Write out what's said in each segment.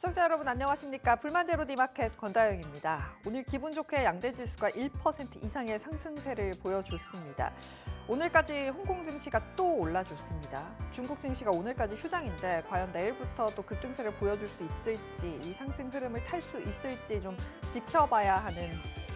시청자 여러분 안녕하십니까? 불만제로 디마켓 권다영입니다. 오늘 기분 좋게 양대지수가 1% 이상의 상승세를 보여줬습니다. 오늘까지 홍콩 증시가 또 올라줬습니다. 중국 증시가 오늘까지 휴장인데 과연 내일부터 또 급등세를 보여줄 수 있을지, 이 상승 흐름을 탈 수 있을지 좀 지켜봐야 하는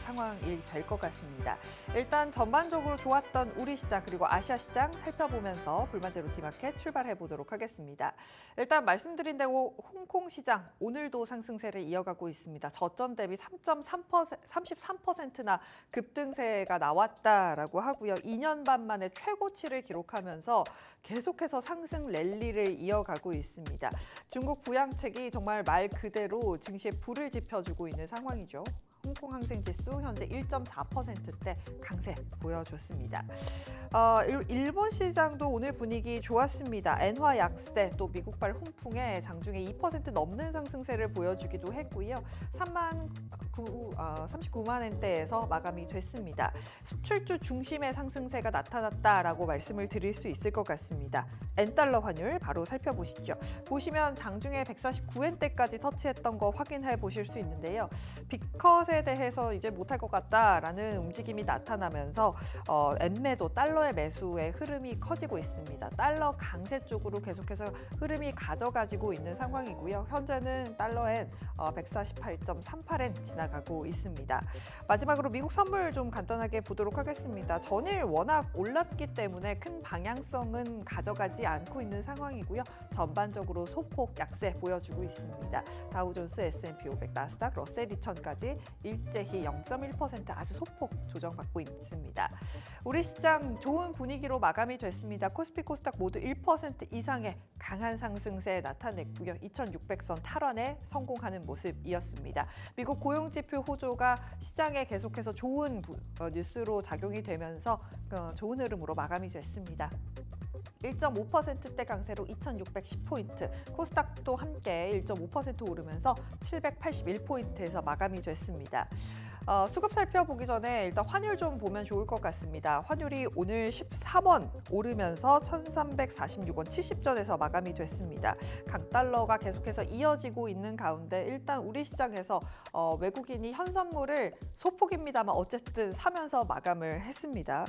상황이 될 것 같습니다. 일단 전반적으로 좋았던 우리 시장 그리고 아시아 시장 살펴보면서 불만제로 디마켓 출발해 보도록 하겠습니다. 일단 말씀드린 대로 홍콩 시장 오늘도 상승세를 이어가고 있습니다. 저점 대비 33%나 급등세가 나왔다라고 하고요. 2년 반 만에 최고치를 기록하면서 계속해서 상승 랠리를 이어가고 있습니다. 중국 부양책이 정말 말 그대로 증시에 불을 지펴주고 있는 상황이죠. 홍콩 항생지수 현재 1.4%대 강세 보여줬습니다. 일본 시장도 오늘 분위기 좋았습니다. 엔화 약세 또 미국발 훈풍에 장중에 2% 넘는 상승세를 보여주기도 했고요. 39만 원대에서 마감이 됐습니다. 수출주 중심의 상승세가 나타났다라고 말씀을 드릴 수 있을 것 같습니다. 엔달러 환율 바로 살펴보시죠. 보시면 장중에 149엔대까지 터치했던 거 확인해 보실 수 있는데요. 빅컷에 대해서 이제 못할 것 같다라는 움직임이 나타나면서 엔매도 달러의 매수의 흐름이 커지고 있습니다. 달러 강세 쪽으로 계속해서 흐름이 가져가지고 있는 상황이고요. 현재는 달러엔 148.38엔 지나가고 있습니다. 마지막으로 미국 선물 좀 간단하게 보도록 하겠습니다. 전일 워낙 올랐기 때문에 큰 방향성은 가져가지 않고 있는 상황이고요. 전반적으로 소폭 약세 보여주고 있습니다. 다우존스, S&P 500, 나스닥, 러셀 2000까지 일제히 0.1% 아주 소폭 조정받고 있습니다. 우리 시장 좋은 분위기로 마감이 됐습니다. 코스피, 코스닥 모두 1% 이상의 강한 상승세 나타냈고요. 2600선 탈환에 성공하는 모습이었습니다. 미국 고용지표 호조가 시장에 계속해서 좋은 뉴스로 작용이 되면서 좋은 흐름으로 마감이 됐습니다. 1.5%대 강세로 2610포인트, 코스닥도 함께 1.5% 오르면서 781포인트에서 마감이 됐습니다. 수급 살펴보기 전에 일단 환율 좀 보면 좋을 것 같습니다. 환율이 오늘 13원 오르면서 1346원 70전에서 마감이 됐습니다. 강달러가 계속해서 이어지고 있는 가운데 일단 우리 시장에서 외국인이 현선물을 소폭입니다만 어쨌든 사면서 마감을 했습니다.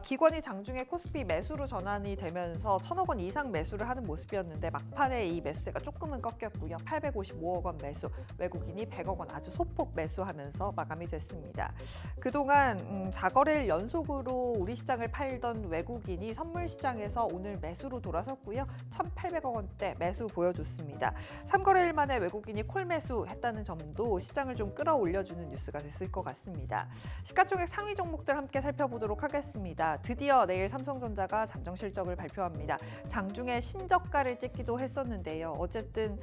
기관이 장중에 코스피 매수로 전환이 되면서 1,000억 원 이상 매수를 하는 모습이었는데 막판에 이 매수세가 조금은 꺾였고요. 855억 원 매수, 외국인이 100억 원 아주 소폭 매수하면서 마감이 됐습니다. 그동안 4거래일 연속으로 우리 시장을 팔던 외국인이 선물 시장에서 오늘 매수로 돌아섰고요. 1,800억 원대 매수 보여줬습니다. 3거래일 만에 외국인이 콜 매수했다는 점도 시장을 좀 끌어올려주는 뉴스가 됐을 것 같습니다. 시가총액 상위 종목들 함께 살펴보도록 하겠습니다. 드디어 내일 삼성전자가 잠정 실적을 발표합니다. 장중에 신저가를 찍기도 했었는데요. 어쨌든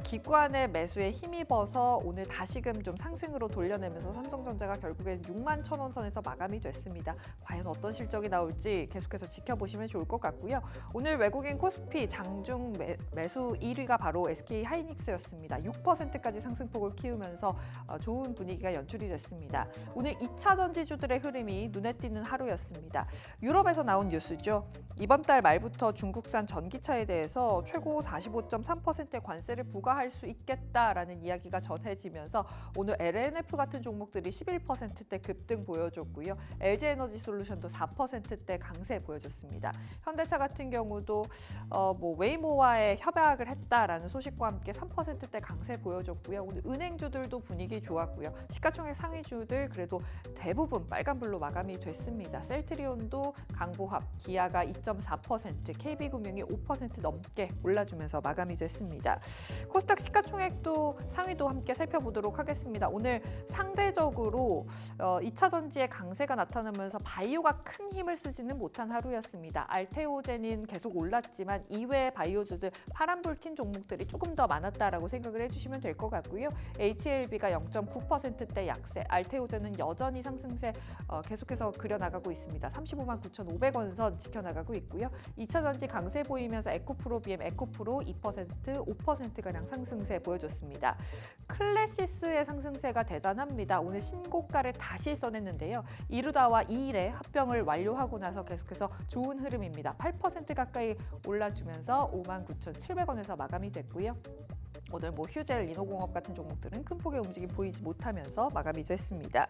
기관의 매수에 힘입어서 오늘 다시금 좀 상승으로 돌려내면서 삼성전자가 결국엔 6만 1,000원 선에서 마감이 됐습니다. 과연 어떤 실적이 나올지 계속해서 지켜보시면 좋을 것 같고요. 오늘 외국인 코스피 장중 매수 1위가 바로 SK하이닉스였습니다. 6%까지 상승폭을 키우면서 좋은 분위기가 연출이 됐습니다. 오늘 2차 전지주들의 흐름이 눈에 띄는 하루였습니다. 유럽에서 나온 뉴스죠. 이번 달 말부터 중국산 전기차에 대해서 최고 45.3%의 관세를 부과할 수 있겠다라는 이야기가 전해지면서 오늘 LNF 같은 종목들이 11%대 급등 보여줬고요. LG에너지솔루션도 4%대 강세 보여줬습니다. 현대차 같은 경우도 웨이모와의 협약을 했다라는 소식과 함께 3%대 강세 보여줬고요. 오늘 은행주들도 분위기 좋았고요. 시가총액 상위주들 그래도 대부분 빨간불로 마감이 됐습니다. 셀트리온도 강보합, 기아가 2.4%, KB금융이 5% 넘게 올라주면서 마감이 됐습니다. 코스닥 시가총액도 상위도 함께 살펴보도록 하겠습니다. 오늘 상대적으로 2차 전지의 강세가 나타나면서 바이오가 큰 힘을 쓰지는 못한 하루였습니다. 알테오젠은 계속 올랐지만 이외의 바이오주들 파란불 튄 종목들이 조금 더 많았다라고 생각을 해주시면 될 것 같고요. HLB가 0.9%대 약세, 알테오젠은 여전히 상승세 계속해서 그려나가고 있습니다. 35만 9,500원 선 지켜나가고 있고요. 2차 전지 강세 보이면서 에코프로, BM, 에코프로 2%, 5%가량 상승세 보여줬습니다. 클래시스의 상승세가 대단합니다. 오늘 신고가를 다시 써냈는데요. 이루다와 2일에 합병을 완료하고 나서 계속해서 좋은 흐름입니다. 8% 가까이 올라주면서 59,700원에서 마감이 됐고요. 오늘 뭐 휴젤, 인호공업 같은 종목들은 큰 폭의 움직임 보이지 못하면서 마감이 됐습니다.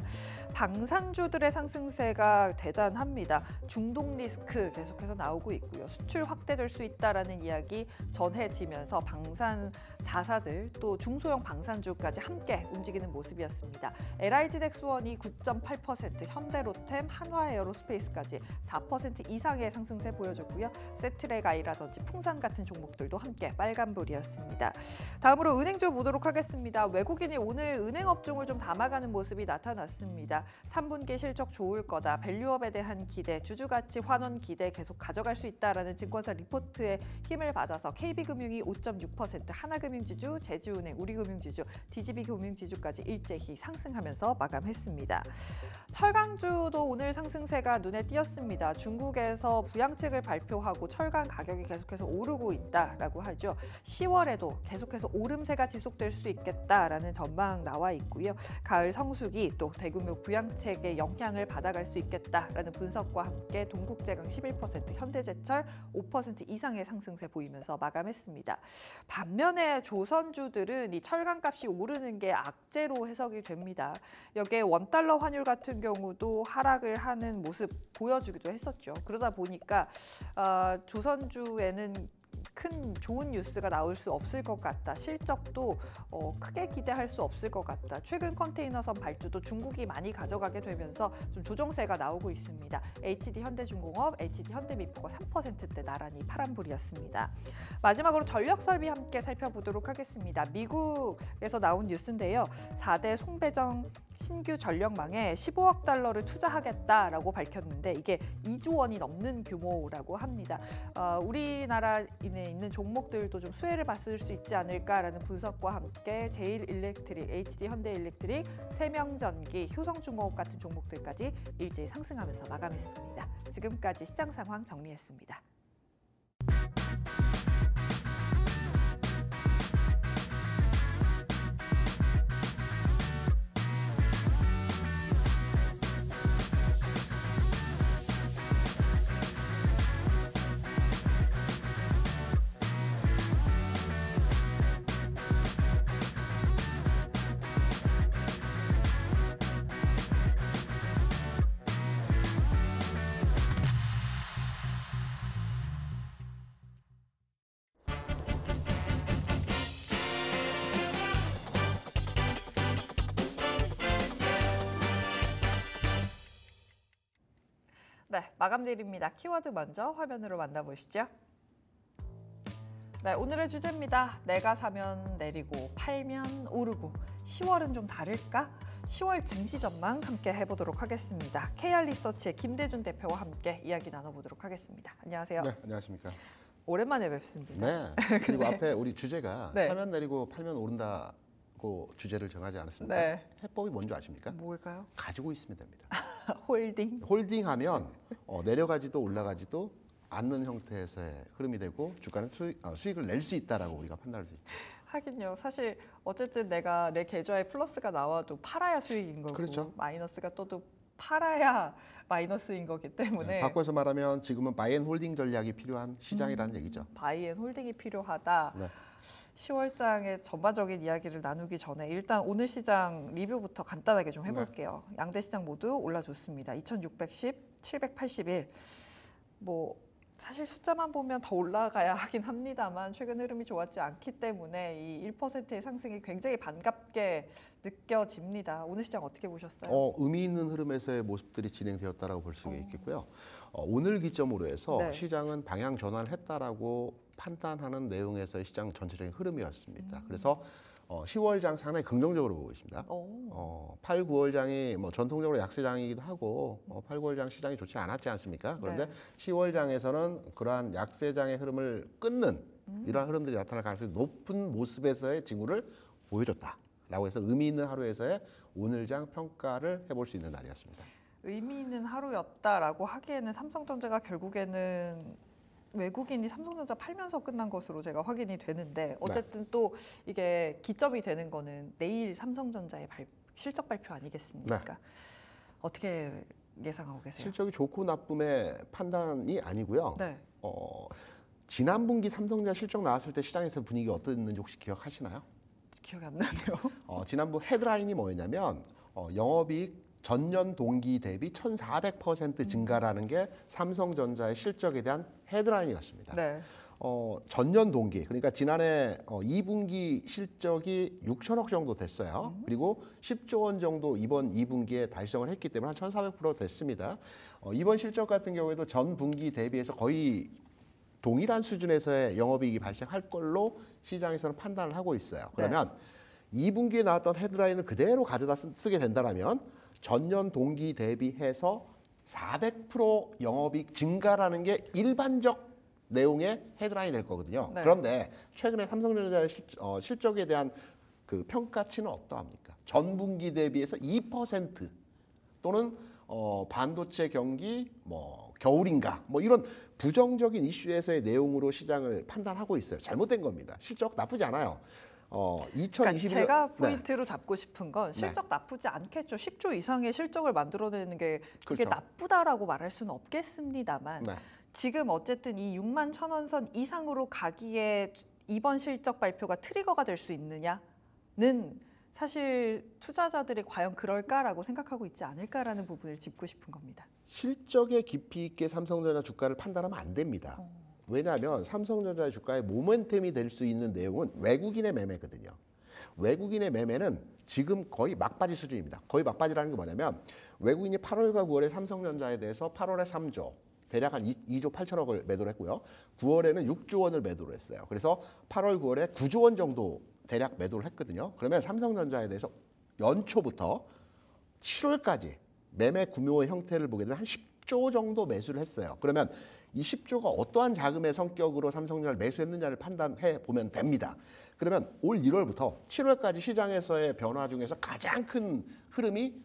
방산주들의 상승세가 대단합니다. 중동 리스크 계속해서 나오고 있고요. 수출 확대될 수 있다라는 이야기 전해지면서 방산 4사들 또 중소형 방산주까지 함께 움직이는 모습이었습니다. LIG 넥스원이 9.8%, 현대로템, 한화에어로스페이스까지 4% 이상의 상승세 보여줬고요. 세트레가이라든지 풍산 같은 종목들도 함께 빨간불이었습니다. 다음으로 은행주 보도록 하겠습니다. 외국인이 오늘 은행 업종을 좀 담아가는 모습이 나타났습니다. 3분기 실적 좋을 거다, 밸류업에 대한 기대, 주주가치 환원 기대 계속 가져갈 수 있다라는 증권사 리포트에 힘을 받아서 KB금융이 5.6%, 하나금융지주, 제주은행, 우리금융지주, DGB금융지주까지 일제히 상승하면서 마감했습니다. 철강주도 오늘 상승세가 눈에 띄었습니다. 중국에서 부양책을 발표하고 철강 가격이 계속해서 오르고 있다라고 하죠. 10월에도 계속해서 오름세가 지속될 수 있겠다라는 전망 나와 있고요. 가을 성수기 또 대규모 부양책의 영향을 받아갈 수 있겠다라는 분석과 함께 동국제강 11%, 현대제철 5% 이상의 상승세 보이면서 마감했습니다. 반면에 조선주들은 이 철강값이 오르는 게 악재로 해석이 됩니다. 여기에 원달러 환율 같은 경우도 하락을 하는 모습 보여주기도 했었죠. 그러다 보니까 조선주에는 큰 좋은 뉴스가 나올 수 없을 것 같다. 실적도 크게 기대할 수 없을 것 같다. 최근 컨테이너선 발주도 중국이 많이 가져가게 되면서 좀 조정세가 나오고 있습니다. HD 현대중공업, HD 현대미포가 3%대 나란히 파란불이었습니다. 마지막으로 전력설비 함께 살펴보도록 하겠습니다. 미국에서 나온 뉴스인데요. 4대 송배정 신규 전력망에 15억 달러를 투자하겠다라고 밝혔는데 이게 2조 원이 넘는 규모라고 합니다. 우리나라에 있는 종목들도 좀 수혜를 받을 수 있지 않을까라는 분석과 함께 제일일렉트릭, HD 현대일렉트릭, 세명전기, 효성중공업 같은 종목들까지 일제히 상승하면서 마감했습니다. 지금까지 시장 상황 정리했습니다. 네, 마감드립니다. 키워드 먼저 화면으로 만나보시죠. 네, 오늘의 주제입니다. 내가 사면 내리고 팔면 오르고 10월은 좀 다를까? 10월 증시 전망 함께 해보도록 하겠습니다. KR리서치의 김대준 대표와 함께 이야기 나눠보도록 하겠습니다. 안녕하세요. 네, 안녕하십니까. 오랜만에 뵙습니다. 네, 그리고 앞에 우리 주제가 네. 사면 내리고 팔면 오른다고 주제를 정하지 않았습니까? 네. 해법이 뭔지 아십니까? 뭘까요? 가지고 있으면 됩니다. 홀딩. 홀딩하면 내려가지도 올라가지도 않는 형태에서의 흐름이 되고 주가는 수익을 낼 수 있다라고 우리가 판단할 수 있죠. 하긴요. 사실 어쨌든 내가 내 계좌에 플러스가 나와도 팔아야 수익인 거고 그렇죠. 마이너스가 떠도 팔아야 마이너스인 거기 때문에 네, 바꿔서 말하면 지금은 바이앤홀딩 전략이 필요한 시장이라는 얘기죠. 바이앤홀딩이 필요하다. 네. 10월장의 전반적인 이야기를 나누기 전에 일단 오늘 시장 리뷰부터 간단하게 좀 해볼게요. 양대 시장 모두 올라줬습니다. 2610, 781. 뭐 사실 숫자만 보면 더 올라가야 하긴 합니다만 최근 흐름이 좋았지 않기 때문에 이 1%의 상승이 굉장히 반갑게 느껴집니다. 오늘 시장 어떻게 보셨어요? 의미 있는 흐름에서의 모습들이 진행되었다라고 볼 수 있겠고요. 오늘 기점으로 해서 네. 시장은 방향 전환을 했다라고 판단하는 내용에서의 시장 전체적인 흐름이었습니다. 그래서 10월장 상당히 긍정적으로 보고 있습니다. 8, 9월장이 뭐 전통적으로 약세장이기도 하고 8, 9월장 시장이 좋지 않았지 않습니까? 그런데 네. 10월장에서는 그러한 약세장의 흐름을 끊는 이러한 흐름들이 나타날 가능성이 높은 모습에서의 징후를 보여줬다라고 해서 의미 있는 하루에서의 오늘장 평가를 해볼 수 있는 날이었습니다. 의미 있는 하루였다라고 하기에는 삼성전자가 결국에는 외국인이 삼성전자 팔면서 끝난 것으로 제가 확인이 되는데 어쨌든 또 이게 기점이 되는 거는 내일 삼성전자의 실적 발표 아니겠습니까? 네. 어떻게 예상하고 계세요? 실적이 좋고 나쁨의 판단이 아니고요. 네. 지난 분기 삼성전자 실적 나왔을 때 시장에서 분위기 어땠는지 혹시 기억하시나요? 기억이 안 나네요. 지난번 헤드라인이 뭐였냐면 영업이익 전년 동기 대비 1,400% 증가라는 게 삼성전자의 실적에 대한 헤드라인이었습니다. 네. 전년 동기, 그러니까 지난해 2분기 실적이 6천억 정도 됐어요. 그리고 10조 원 정도 이번 2분기에 달성을 했기 때문에 한 1,400% 됐습니다. 이번 실적 같은 경우에도 전 분기 대비해서 거의 동일한 수준에서의 영업이익이 발생할 걸로 시장에서는 판단을 하고 있어요. 그러면 2분기에 나왔던 헤드라인을 그대로 가져다 쓰게 된다면 전년 동기 대비해서 400% 영업이익 증가라는 게 일반적 내용의 헤드라인이 될 거거든요. 네. 그런데 최근에 삼성전자의 실적에 대한 그 평가치는 어떠합니까? 전 분기 대비해서 2% 또는 반도체 경기 겨울인가 이런 부정적인 이슈에서의 내용으로 시장을 판단하고 있어요. 잘못된 겁니다. 실적 나쁘지 않아요. 2021년 그러니까 제가 포인트로 잡고 싶은 건 실적 나쁘지 않겠죠. 10조 이상의 실적을 만들어내는 게 그게 그렇죠. 나쁘다라고 말할 수는 없겠습니다만 네. 지금 어쨌든 이 6만 1,000원 선 이상으로 가기에 이번 실적 발표가 트리거가 될 수 있느냐는 사실 투자자들이 과연 그럴까라고 생각하고 있지 않을까라는 부분을 짚고 싶은 겁니다. 실적에 깊이 있게 삼성전자 주가를 판단하면 안 됩니다. 왜냐하면 삼성전자의 주가의 모멘텀이 될 수 있는 내용은 외국인의 매매거든요. 외국인의 매매는 지금 거의 막바지 수준입니다. 거의 막바지라는 게 뭐냐면 외국인이 8월과 9월에 삼성전자에 대해서 8월에 3조, 대략 한 2조 8천억을 매도를 했고요. 9월에는 6조 원을 매도를 했어요. 그래서 8월, 9월에 9조 원 정도 대략 매도를 했거든요. 그러면 삼성전자에 대해서 연초부터 7월까지 매매 규모의 형태를 보게 되면 한 10조 정도 매수를 했어요. 그러면 이 10조가 어떠한 자금의 성격으로 삼성전자를 매수했느냐를 판단해 보면 됩니다. 그러면 올 1월부터 7월까지 시장에서의 변화 중에서 가장 큰 흐름이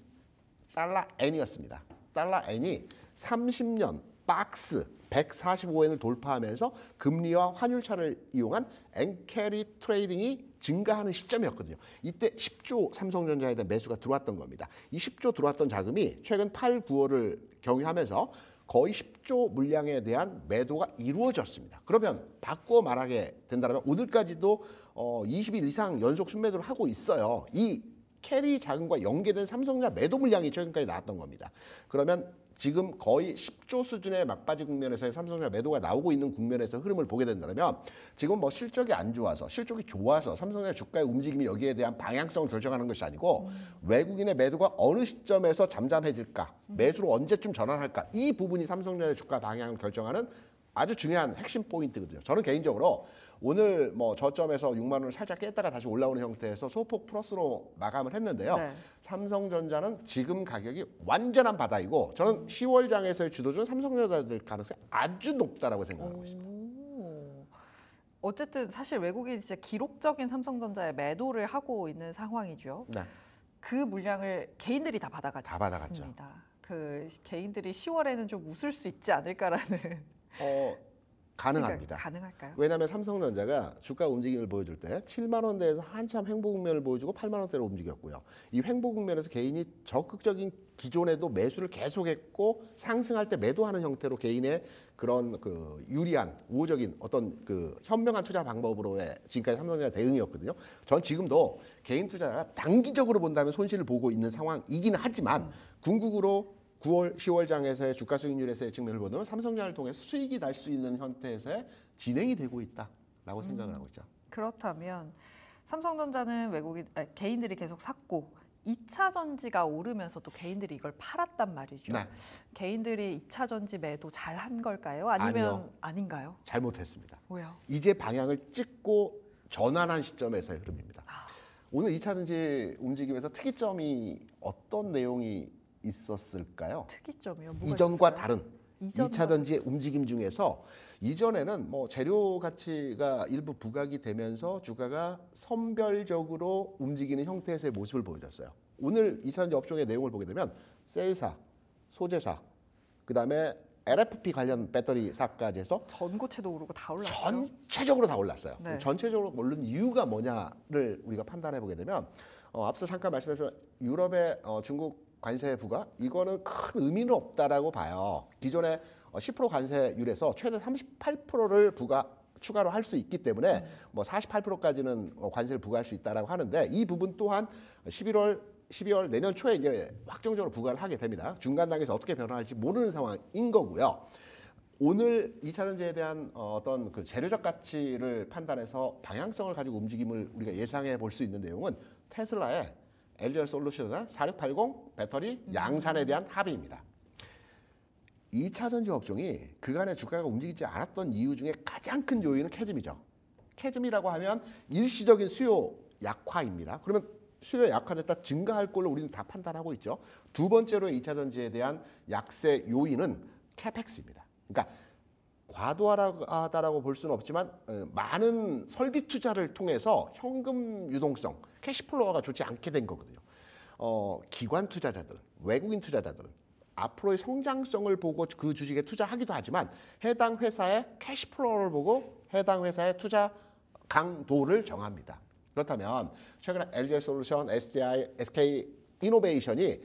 달러 N이었습니다. 달러 N이 30년 박스 145엔을 돌파하면서 금리와 환율차를 이용한 엔캐리 트레이딩이 증가하는 시점이었거든요. 이때 10조 삼성전자에 대한 매수가 들어왔던 겁니다. 이 10조 들어왔던 자금이 최근 8, 9월을 경유하면서 거의 10조 물량에 대한 매도가 이루어졌습니다. 그러면 바꾸어 말하게 된다면 오늘까지도 20일 이상 연속 순매도를 하고 있어요. 이 캐리 자금과 연계된 삼성전자 매도 물량이 최근까지 나왔던 겁니다. 그러면 지금 거의 10조 수준의 막바지 국면에서의 삼성전자 매도가 나오고 있는 국면에서 흐름을 보게 된다면 지금 실적이 안 좋아서 실적이 좋아서 삼성전자 주가의 움직임이 여기에 대한 방향성을 결정하는 것이 아니고 외국인의 매도가 어느 시점에서 잠잠해질까, 매수로 언제쯤 전환할까, 이 부분이 삼성전자의 주가 방향을 결정하는 아주 중요한 핵심 포인트거든요. 저는 개인적으로 오늘 저점에서 6만 원을 살짝 깼다가 다시 올라오는 형태에서 소폭 플러스로 마감을 했는데요. 네. 삼성전자는 지금 가격이 완전한 바닥이고 저는 10월 장에서의 주도주는 삼성전자 될 가능성이 아주 높다라고 생각하고 있습니다. 어쨌든 사실 외국인이 진짜 기록적인 삼성전자에 매도를 하고 있는 상황이죠. 네. 그 물량을 개인들이 다 받아갔습니다. 다 받아갔죠. 그 개인들이 10월에는 좀 웃을 수 있지 않을까라는 가능합니다. 가능할까요? 왜냐하면 삼성전자가 주가 움직임을 보여줄 때 7만 원대에서 한참 횡보 국면을 보여주고 8만 원대로 움직였고요. 이 횡보 국면에서 개인이 적극적인 기존에도 매수를 계속했고 상승할 때 매도하는 형태로 개인의 그런 그 유리한 우호적인 어떤 그 현명한 투자 방법으로의 지금까지 삼성전자 대응이었거든요. 전 지금도 개인 투자자가 단기적으로 본다면 손실을 보고 있는 상황이긴 하지만 궁극으로 9월, 10월 장에서의 주가 수익률에서의 측면을 보면 삼성전자를 통해서 수익이 날 수 있는 형태에서의 진행이 되고 있다라고 생각을 하고 있죠. 그렇다면 삼성전자는 개인들이 계속 샀고 2차 전지가 오르면서 또 개인들이 이걸 팔았단 말이죠. 네. 개인들이 2차 전지 매도 잘한 걸까요? 아니면 아니요. 아닌가요? 잘못했습니다. 왜요? 이제 방향을 찍고 전환한 시점에서의 흐름입니다. 오늘 2차 전지 움직임에서 특이점이 어떤 내용이 있었을까요? 특이점이요? 뭐가 이전과 있었을까요? 다른 이전과 2차 전지의 움직임 중에서 이전에는 재료 가치가 일부 부각이 되면서 주가가 선별적으로 움직이는 형태에서의 모습을 보여줬어요. 오늘 2차 전지 업종의 내용을 보게 되면 셀사, 소재사, 그다음에 LFP 관련 배터리 사업까지 해서 전고체도 오르고 다 올랐죠. 전체적으로 다 올랐어요. 네. 전체적으로 오른 이유가 뭐냐를 우리가 판단해 보게 되면 앞서 잠깐 말씀드린 유럽의 중국 관세 부과 이거는 큰 의미는 없다라고 봐요. 기존에 10% 관세율에서 최대 38%를 추가로 할 수 있기 때문에 뭐 48%까지는 관세를 부과할 수 있다라고 하는데 이 부분 또한 12월 내년 초에 이제 확정적으로 부과를 하게 됩니다. 중간 단계에서 어떻게 변화할지 모르는 상황인 거고요. 오늘 2차전지에 대한 어떤 그 재료적 가치를 판단해서 방향성을 가지고 움직임을 우리가 예상해 볼 수 있는 내용은 테슬라의 LG 솔루션의 4680 배터리 양산에 대한 합의입니다. 2차전지 업종이 그간의 주가가 움직이지 않았던 이유 중에 가장 큰 요인은 캐즘이죠. 캐즘이라고 하면 일시적인 수요 약화입니다. 그러면 수요 약화됐다 증가할 걸로 우리는 다 판단하고 있죠. 두 번째로 2차전지에 대한 약세 요인은 캐펙스입니다. 그러니까 과도하다라고 볼 수는 없지만 많은 설비 투자를 통해서 현금 유동성, 캐시플로우가 좋지 않게 된 거거든요. 기관 투자자들은, 외국인 투자자들은 앞으로의 성장성을 보고 그 주식에 투자하기도 하지만 해당 회사의 캐시플로우를 보고 해당 회사의 투자 강도를 정합니다. 그렇다면 최근에 LG 솔루션, SDI, SK 이노베이션이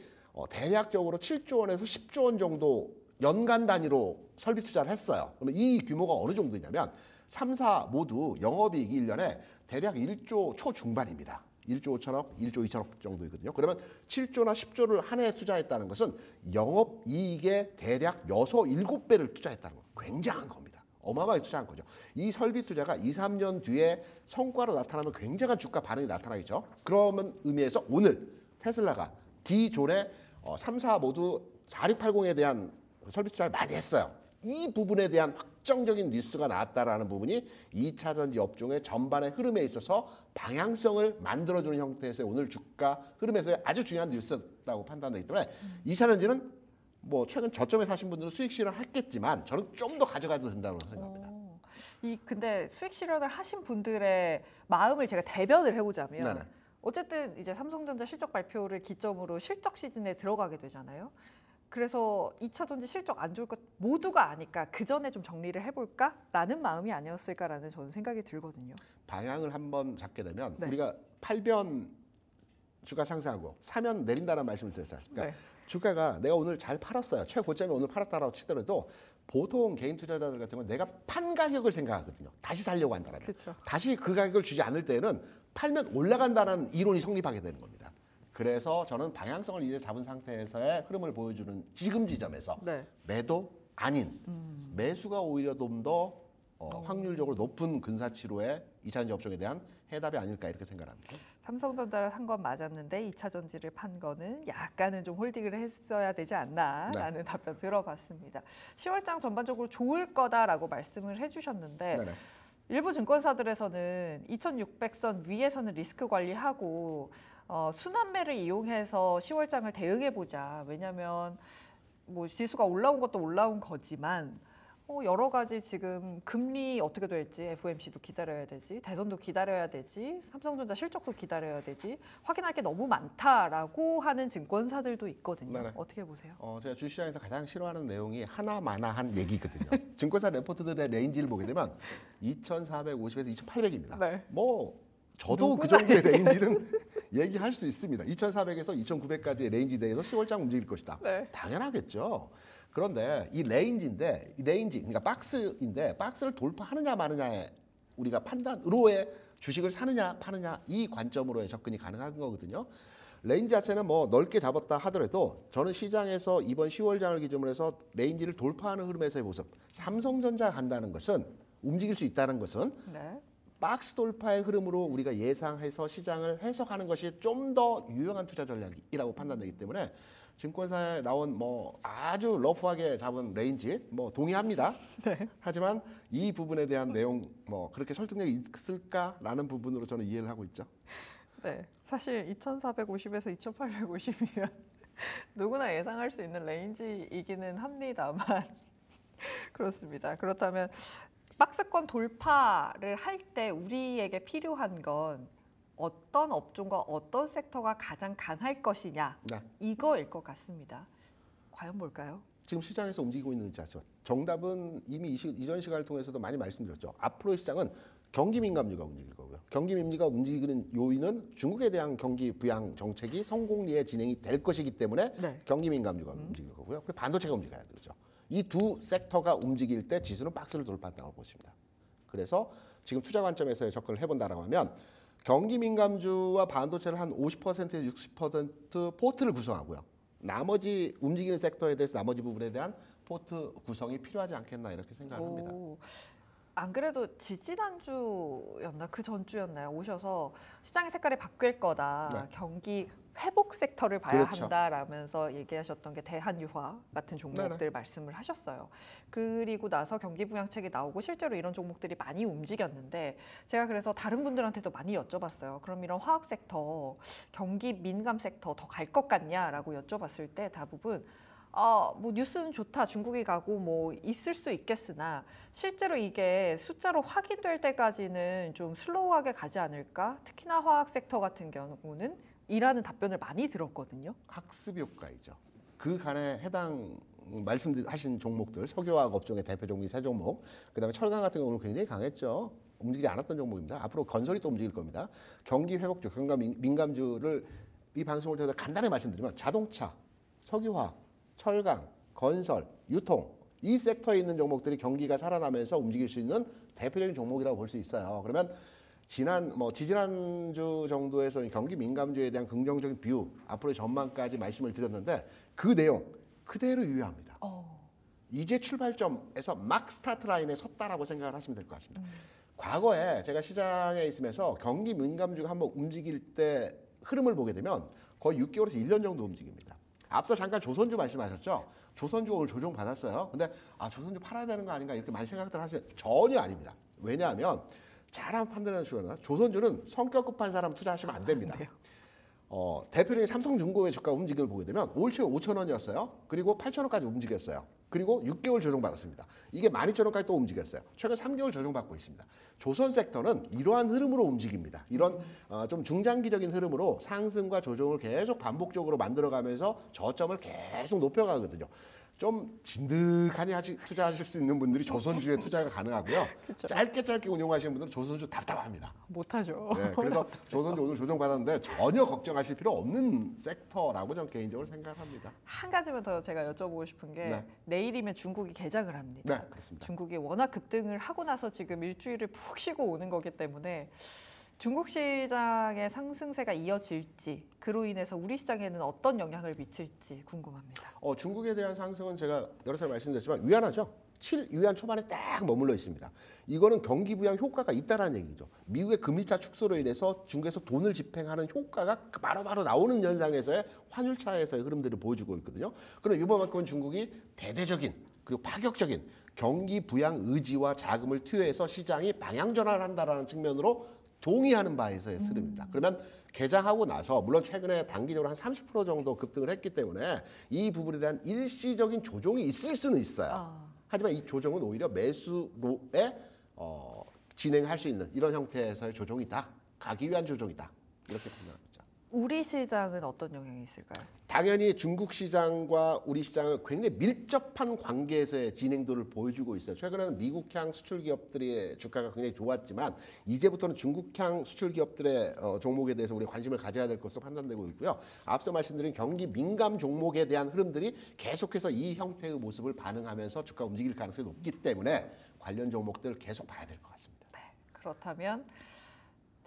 대략적으로 7조 원에서 10조 원 정도 연간 단위로 설비 투자를 했어요. 그러면 이 규모가 어느 정도냐면 3사 모두 영업이익이 1년에 대략 1조 초중반입니다. 1조 5천억, 1조 2천억 정도이거든요. 그러면 7조나 10조를 한 해에 투자했다는 것은 영업이익의 대략 6, 7배를 투자했다는 거. 굉장한 겁니다. 어마어마하게 투자한 거죠. 이 설비 투자가 2, 3년 뒤에 성과로 나타나면 굉장한 주가 반응이 나타나겠죠. 그러면 의미에서 오늘 테슬라가 기존에 3사 모두 4680에 대한 설비 투자를 많이 했어요. 이 부분에 대한 확정적인 뉴스가 나왔다라는 부분이 2차전지 업종의 전반의 흐름에 있어서 방향성을 만들어주는 형태에서 오늘 주가 흐름에서 아주 중요한 뉴스였다고 판단되기 때문에 2차전지는 뭐 최근 저점에 사신 분들은 수익 실현했겠지만 저는 좀 더 가져가도 된다고 생각합니다. 근데 수익 실현을 하신 분들의 마음을 제가 대변을 해보자면 네네. 어쨌든 이제 삼성전자 실적 발표를 기점으로 실적 시즌에 들어가게 되잖아요. 그래서 2차전지 실적 안 좋을 것 모두가 아니까 그 전에 좀 정리를 해볼까라는 마음이 아니었을까라는 저는 생각이 들거든요. 방향을 한번 잡게 되면 네. 우리가 8변 주가 상승하고 사면 내린다는 말씀을 드렸지 않습니까? 네. 주가가 내가 오늘 잘 팔았어요. 최고점에 오늘 팔았다라고 치더라도 보통 개인 투자자들 같은 경우는 내가 판 가격을 생각하거든요. 다시 살려고 한다면. 그렇죠. 다시 그 가격을 주지 않을 때는 팔면 올라간다는 이론이 성립하게 되는 겁니다. 그래서 저는 방향성을 이제 잡은 상태에서의 흐름을 보여주는 지금 지점에서 네. 매도 아닌 매수가 오히려 좀 더 확률적으로 높은 근사치로의 2차전지 업종에 대한 해답이 아닐까 이렇게 생각합니다. 삼성전자를 산 건 맞았는데 2차전지를 판 거는 약간은 좀 홀딩을 했어야 되지 않나라는 답변 들어봤습니다. 10월장 전반적으로 좋을 거다라고 말씀을 해주셨는데 네네. 일부 증권사들에서는 2600선 위에서는 리스크 관리하고 순환매를 이용해서 10월장을 대응해보자. 왜냐하면 뭐 지수가 올라온 것도 올라온 거지만 여러 가지 지금 금리 어떻게 될지 FOMC도 기다려야 되지, 대선도 기다려야 되지, 삼성전자 실적도 기다려야 되지, 확인할 게 너무 많다라고 하는 증권사들도 있거든요. 네네. 어떻게 보세요? 제가 주시장에서 가장 싫어하는 내용이 하나마나한 얘기거든요. 증권사 레포트들의 레인지를 보게 되면 2,450에서 2,800입니다. 네. 뭐 저도 그 정도의 레인지는 얘기할 수 있습니다. 2,400에서 2,900까지의 레인지 내에서 10월장 움직일 것이다. 네. 당연하겠죠. 그런데 이 레인지 그러니까 박스인데 박스를 돌파하느냐 마느냐에 우리가 판단으로의 주식을 사느냐 파느냐 이 관점으로의 접근이 가능한 거거든요. 레인지 자체는 뭐 넓게 잡았다 하더라도 저는 시장에서 이번 10월장을 기준으로 해서 레인지를 돌파하는 흐름에서의 모습, 삼성전자 간다는 것은 움직일 수 있다는 것은 네. 박스 돌파의 흐름으로 우리가 예상해서 시장을 해석하는 것이 좀 더 유용한 투자 전략이라고 판단되기 때문에 증권사에 나온 뭐 아주 러프하게 잡은 레인지 뭐 동의합니다. 네. 하지만 이 부분에 대한 내용 뭐 그렇게 설득력이 있을까라는 부분으로 저는 이해를 하고 있죠. 네. 사실 2,450에서 2,850이면 누구나 예상할 수 있는 레인지이기는 합니다만 그렇습니다. 그렇다면 박스권 돌파를 할 때 우리에게 필요한 건 어떤 업종과 어떤 섹터가 가장 강할 것이냐 네. 이거일 것 같습니다. 과연 뭘까요? 지금 시장에서 움직이고 있는 자체 정답은 이미 이전 시간을 통해서도 많이 말씀드렸죠. 앞으로의 시장은 경기 민감주가 움직일 거고요. 경기 민감주가 움직이는 요인은 중국에 대한 경기 부양 정책이 성공리에 진행이 될 것이기 때문에 네. 경기 민감주가 움직일 거고요. 그리고 반도체가 움직여야 되죠. 이 두 섹터가 움직일 때 지수는 박스를 돌파한다고 보십니다. 그래서 지금 투자 관점에서의 접근을 해본다라고 하면 경기 민감주와 반도체를 한 50%에서 60% 포트를 구성하고요. 나머지 움직이는 섹터에 대해서 나머지 부분에 대한 포트 구성이 필요하지 않겠나 이렇게 생각합니다. 안 그래도 지지난주였나 그 전주였나요? 오셔서 시장의 색깔이 바뀔 거다. 네. 경기 회복 섹터를 봐야 그렇죠. 한다라면서 얘기하셨던 게 대한유화 같은 종목들 말씀을 하셨어요. 그리고 나서 경기 부양책이 나오고 실제로 이런 종목들이 많이 움직였는데 제가 그래서 다른 분들한테도 많이 여쭤봤어요. 그럼 이런 화학 섹터, 경기 민감 섹터 더 갈 것 같냐라고 여쭤봤을 때 대부분 뭐 뉴스는 좋다, 중국이 가고 뭐 있을 수 있겠으나 실제로 이게 숫자로 확인될 때까지는 좀 슬로우하게 가지 않을까? 특히나 화학 섹터 같은 경우는 이라는 답변을 많이 들었거든요. 학습 효과이죠. 그 간에 해당 말씀하신 종목들, 석유화학 업종의 대표 종목이 세 종목, 그다음에 철강 같은 경우는 굉장히 강했죠. 움직이지 않았던 종목입니다. 앞으로 건설이 또 움직일 겁니다. 경기 회복주, 경기 민감주를 이 방송을 통해서 간단히 말씀드리면 자동차, 석유화학, 철강, 건설, 유통 이 섹터에 있는 종목들이 경기가 살아나면서 움직일 수 있는 대표적인 종목이라고 볼 수 있어요. 그러면 지지난주 정도에서 경기 민감주에 대한 긍정적인 뷰, 앞으로의 전망까지 말씀을 드렸는데 그 내용 그대로 유효합니다. 이제 출발점에서 막 스타트 라인에 섰다라고 생각을 하시면 될 것 같습니다. 과거에 제가 시장에 있으면서 경기 민감주가 한번 움직일 때 흐름을 보게 되면 거의 6개월에서 1년 정도 움직입니다. 앞서 잠깐 조선주 말씀하셨죠? 조선주가 오늘 조정 받았어요. 근데 조선주 팔아야 되는 거 아닌가 이렇게 많이 생각들 하시는 전혀 아닙니다. 왜냐하면 잘하면 판단해 주시거나 조선주는 성격 급한 사람 투자하시면 안 됩니다. 대표적인 삼성중공의 주가 움직임을 보게 되면 올 초에 5,000원이었어요. 그리고 8,000원까지 움직였어요. 그리고 6개월 조정받았습니다. 이게 12,000원까지 또 움직였어요. 최근 3개월 조정받고 있습니다. 조선 섹터는 이러한 흐름으로 움직입니다. 이런 좀 중장기적인 흐름으로 상승과 조정을 계속 반복적으로 만들어가면서 저점을 계속 높여가거든요. 좀 진득하니 투자하실 수 있는 분들이 조선주에 투자가 가능하고요. 그렇죠. 짧게 운용하시는 분들은 조선주 답답합니다. 못하죠. 네, 그래서 조선주 오늘 조정받았는데 전혀 걱정하실 필요 없는 섹터라고 저는 개인적으로 생각합니다. 한 가지만 더 제가 여쭤보고 싶은 게 내일이면 중국이 개장을 합니다. 네, 그렇습니다. 중국이 워낙 급등을 하고 나서 지금 일주일을 푹 쉬고 오는 거기 때문에 중국 시장의 상승세가 이어질지 그로 인해서 우리 시장에는 어떤 영향을 미칠지 궁금합니다. 중국에 대한 상승은 제가 여러 차례 말씀드렸지만 유한하죠. 7위안 초반에 딱 머물러 있습니다. 이거는 경기 부양 효과가 있다는 얘기죠. 미국의 금리차 축소로 인해서 중국에서 돈을 집행하는 효과가 바로바로 나오는 현상에서의 환율차에서의 흐름들을 보여주고 있거든요. 그럼 이번만큼은 중국이 대대적인 그리고 파격적인 경기 부양 의지와 자금을 투여해서 시장이 방향 전환을 한다는 측면으로 동의하는 바에서의 흐름입니다. 그러면 개장하고 나서 물론 최근에 단기적으로 한 30% 정도 급등을 했기 때문에 이 부분에 대한 일시적인 조정이 있을 수는 있어요. 하지만 이 조정은 오히려 매수로에 진행할 수 있는 이런 형태에서의 조정이다. 가기 위한 조정이다. 이렇게 판단합니다. 우리 시장은 어떤 영향이 있을까요? 당연히 중국 시장과 우리 시장은 굉장히 밀접한 관계에서의 진행도를 보여주고 있어요. 최근에는 미국향 수출 기업들의 주가가 굉장히 좋았지만 이제부터는 중국향 수출 기업들의 종목에 대해서 우리 관심을 가져야 될 것으로 판단되고 있고요. 앞서 말씀드린 경기 민감 종목에 대한 흐름들이 계속해서 이 형태의 모습을 반영하면서 주가 움직일 가능성이 높기 때문에 관련 종목들 계속 봐야 될 것 같습니다. 네, 그렇다면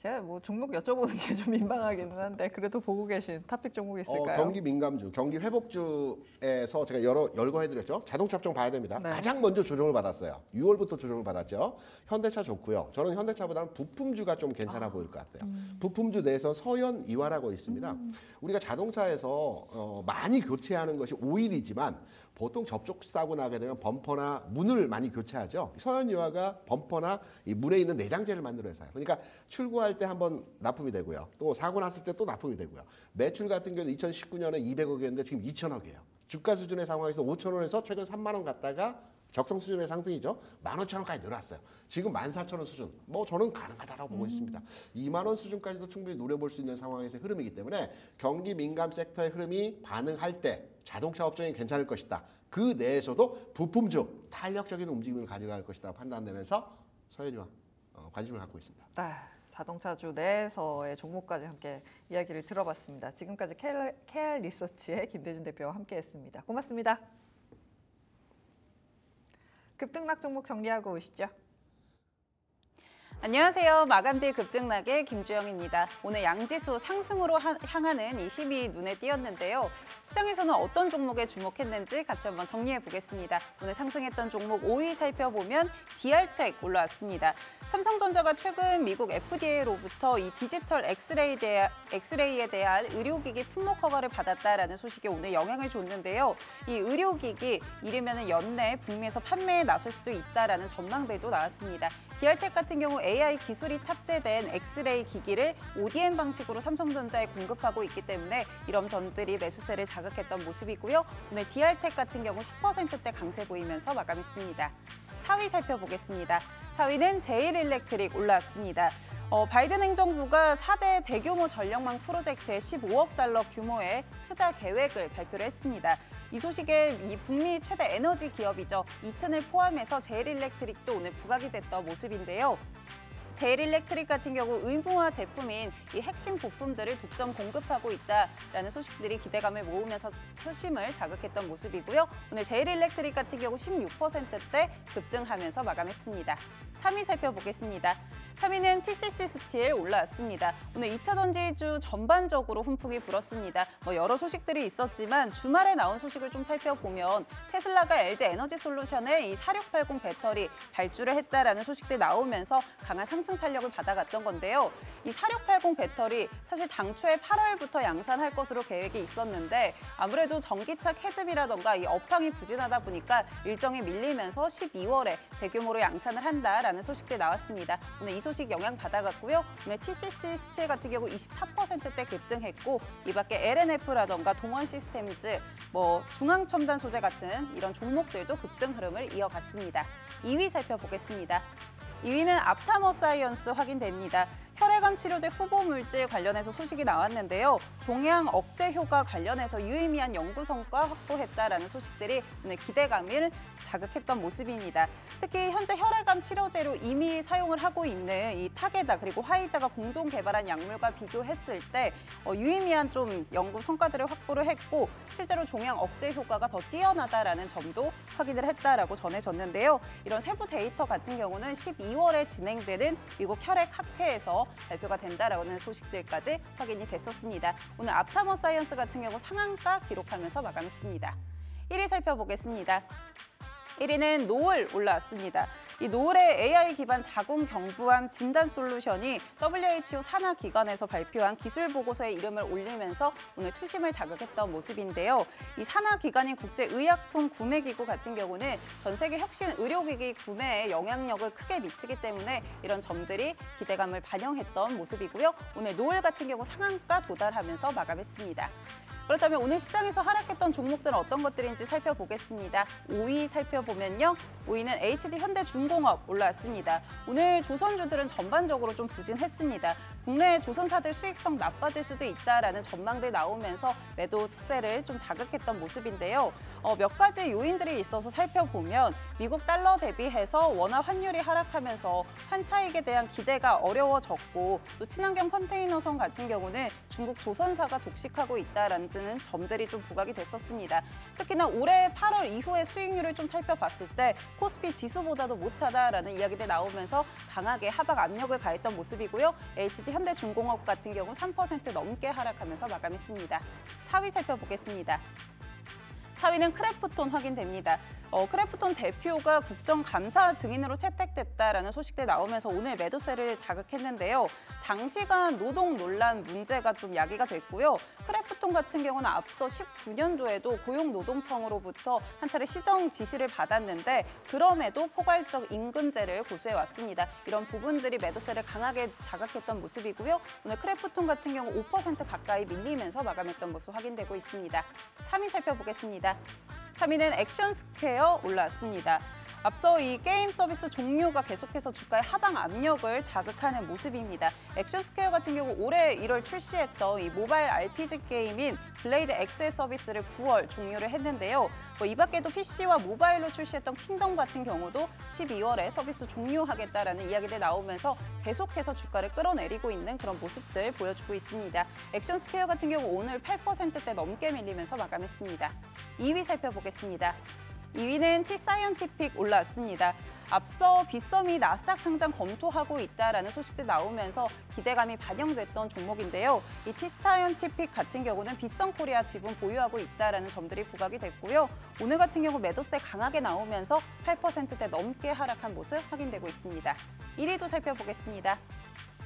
제가 뭐 종목 여쭤보는 게 좀 민망하기는 한데 그래도 보고 계신 탑픽 종목이 있을까요? 경기 민감주, 경기 회복주에서 제가 열거해드렸죠. 자동차 업종 봐야 됩니다. 네. 가장 먼저 조정을 받았어요. 6월부터 조정을 받았죠. 현대차 좋고요. 저는 현대차보다는 부품주가 좀 괜찮아 보일 것 같아요. 부품주 내에서 서현 이화라고 있습니다. 우리가 자동차에서 많이 교체하는 것이 오일이지만 보통 접촉 사고 나게 되면 범퍼나 문을 많이 교체하죠. 서현이화가 범퍼나 이 문에 있는 내장재를 만들어서 해요. 그러니까 출고할 때 한번 납품이 되고요. 또 사고 났을 때 또 납품이 되고요. 매출 같은 경우는 2019년에 200억이었는데 지금 2천억이에요. 주가 수준의 상황에서 5천원에서 최근 3만원 갔다가 적정 수준의 상승이죠. 15,000원까지 늘었어요. 지금 14,000원 수준. 저는 가능하다고 보고 있습니다. 2만 원 수준까지도 충분히 노려볼 수 있는 상황에서의 흐름이기 때문에 경기 민감 섹터의 흐름이 반응할 때 자동차 업종이 괜찮을 것이다. 그 내에서도 부품주 탄력적인 움직임을 가져갈 것이다 판단되면서 서현이와 관심을 갖고 있습니다. 자동차주 내에서의 종목까지 함께 이야기를 들어봤습니다. 지금까지 KR 리서치의 김대준 대표와 함께했습니다. 고맙습니다. 급등락 종목 정리하고 오시죠. 안녕하세요. 마감딜 급등락의 김주영입니다. 오늘 양지수 상승으로 향하는 이 힘이 눈에 띄었는데요. 시장에서는 어떤 종목에 주목했는지 같이 한번 정리해 보겠습니다. 오늘 상승했던 종목 5위 살펴보면 DR텍 올라왔습니다. 삼성전자가 최근 미국 FDA로부터 이 디지털 엑스레이에 대한 의료기기 품목 허가를 받았다라는 소식이 오늘 영향을 줬는데요. 이 의료기기 이르면 연내 북미에서 판매에 나설 수도 있다라는 전망들도 나왔습니다. DR텍 같은 경우 AI 기술이 탑재된 엑스레이 기기를 ODM 방식으로 삼성전자에 공급하고 있기 때문에 이런 점들이 매수세를 자극했던 모습이고요. 오늘 DR텍 같은 경우 10%대 강세 보이면서 마감했습니다. 4위 살펴보겠습니다. 4위는 제일일렉트릭 올라왔습니다. 바이든 행정부가 4대 대규모 전력망 프로젝트에 15억 달러 규모의 투자 계획을 발표를 했습니다. 이 소식에 이 북미 최대 에너지 기업이죠. 이튼을 포함해서 제일일렉트릭도 오늘 부각이 됐던 모습인데요. 제일일렉트릭 같은 경우 의무화 제품인 이 핵심 부품들을 독점 공급하고 있다라는 소식들이 기대감을 모으면서 표심을 자극했던 모습이고요. 오늘 제일일렉트릭 같은 경우 16%대 급등하면서 마감했습니다. 3위 살펴보겠습니다. 3위는 TCC 스틸 올라왔습니다. 오늘 2차 전지주 전반적으로 훈풍이 불었습니다. 여러 소식들이 있었지만 주말에 나온 소식을 좀 살펴보면 테슬라가 LG 에너지 솔루션의 이 4680 배터리 발주를 했다라는 소식들이 나오면서 강한 상승 탄력을 받아갔던 건데요. 이 4680 배터리 사실 당초에 8월부터 양산할 것으로 계획이 있었는데 아무래도 전기차 캐즘이라던가 이 업황이 부진하다 보니까 일정이 밀리면서 12월에 대규모로 양산을 한다라는 소식들이 나왔습니다. 오늘 이 소식 영향 받아갔고요. 오늘 TCC 스틸 같은 경우 24%대 급등했고 이 밖에 LNF라던가 동원 시스템즈, 중앙첨단 소재 같은 이런 종목들도 급등 흐름을 이어갔습니다. 2위 살펴보겠습니다. 2위는 앞타머 사이언스 확인됩니다. 혈액암 치료제 후보 물질 관련해서 소식이 나왔는데요. 종양 억제 효과 관련해서 유의미한 연구 성과 확보했다라는 소식들이 오늘 기대감을 자극했던 모습입니다. 특히 현재 혈액암 치료제로 이미 사용을 하고 있는 이 타게다 그리고 화이자가 공동 개발한 약물과 비교했을 때 유의미한 좀 연구 성과들을 확보를 했고 실제로 종양 억제 효과가 더 뛰어나다라는 점도 확인을 했다라고 전해졌는데요. 이런 세부 데이터 같은 경우는 12월에 진행되는 미국 혈액학회에서 발표가 된다라는 소식들까지 확인이 됐었습니다. 오늘 앞타머 사이언스 같은 경우 상한가 기록하면서 마감했습니다. 1위 살펴보겠습니다. 1위는 노을 올라왔습니다. 이 노을의 AI 기반 자궁 경부암 진단 솔루션이 WHO 산하 기관에서 발표한 기술 보고서에 이름을 올리면서 오늘 투심을 자극했던 모습인데요. 이 산하 기관인 국제의약품 구매기구 같은 경우는 전 세계 혁신 의료기기 구매에 영향력을 크게 미치기 때문에 이런 점들이 기대감을 반영했던 모습이고요. 오늘 노을 같은 경우 상한가 도달하면서 마감했습니다. 그렇다면 오늘 시장에서 하락했던 종목들은 어떤 것들인지 살펴보겠습니다. 5위 살펴보면요. 5위는 HD 현대중공업 올라왔습니다. 오늘 조선주들은 전반적으로 좀 부진했습니다. 국내 조선사들 수익성 나빠질 수도 있다라는 전망들 나오면서 매도세를 좀 자극했던 모습인데요. 몇 가지 요인들이 있어서 살펴보면 미국 달러 대비해서 원화 환율이 하락하면서 환차익에 대한 기대가 어려워졌고 또 친환경 컨테이너선 같은 경우는 중국 조선사가 독식하고 있다라는 점들이 좀 부각이 됐었습니다. 특히나 올해 8월 이후의 수익률을 좀 살펴봤을 때 코스피 지수보다도 못하다라는 이야기들 나오면서 강하게 하락 압력을 가했던 모습이고요. HD 현대중공업 같은 경우 3% 넘게 하락하면서 마감했습니다. 4위 살펴보겠습니다. 4위는 크래프톤 확인됩니다. 크래프톤 대표가 국정감사 증인으로 채택됐다라는 소식들 나오면서 오늘 매도세를 자극했는데요. 장시간 노동 논란 문제가 좀 야기가 됐고요. 크래프톤 같은 경우는 앞서 19년도에도 고용노동청으로부터 한 차례 시정 지시를 받았는데 그럼에도 포괄적 임금제를 고수해왔습니다. 이런 부분들이 매도세를 강하게 자극했던 모습이고요. 오늘 크래프톤 같은 경우 5% 가까이 밀리면서 마감했던 모습 확인되고 있습니다. 3위 살펴보겠습니다. 3위는 액션스퀘어 올라왔습니다. 앞서 이 게임 서비스 종류가 계속해서 주가의 하방 압력을 자극하는 모습입니다. 액션스퀘어 같은 경우 올해 1월 출시했던 이 모바일 RPG 게임인 블레이드 X의 서비스를 9월 종료를 했는데요. 이 밖에도 PC와 모바일로 출시했던 킹덤 같은 경우도 12월에 서비스 종료하겠다라는 이야기들 나오면서 계속해서 주가를 끌어내리고 있는 그런 모습들 보여주고 있습니다. 액션스퀘어 같은 경우 오늘 8%대 넘게 밀리면서 마감했습니다. 2위 살펴보겠습니다. 2위는 T사이언티픽 올라왔습니다. 앞서 빗썸이 나스닥 상장 검토하고 있다라는 소식도 나오면서 기대감이 반영됐던 종목인데요. 이 T사이언티픽 같은 경우는 빗썸코리아 지분 보유하고 있다라는 점들이 부각이 됐고요. 오늘 같은 경우 매도세 강하게 나오면서 8%대 넘게 하락한 모습 확인되고 있습니다. 1위도 살펴보겠습니다.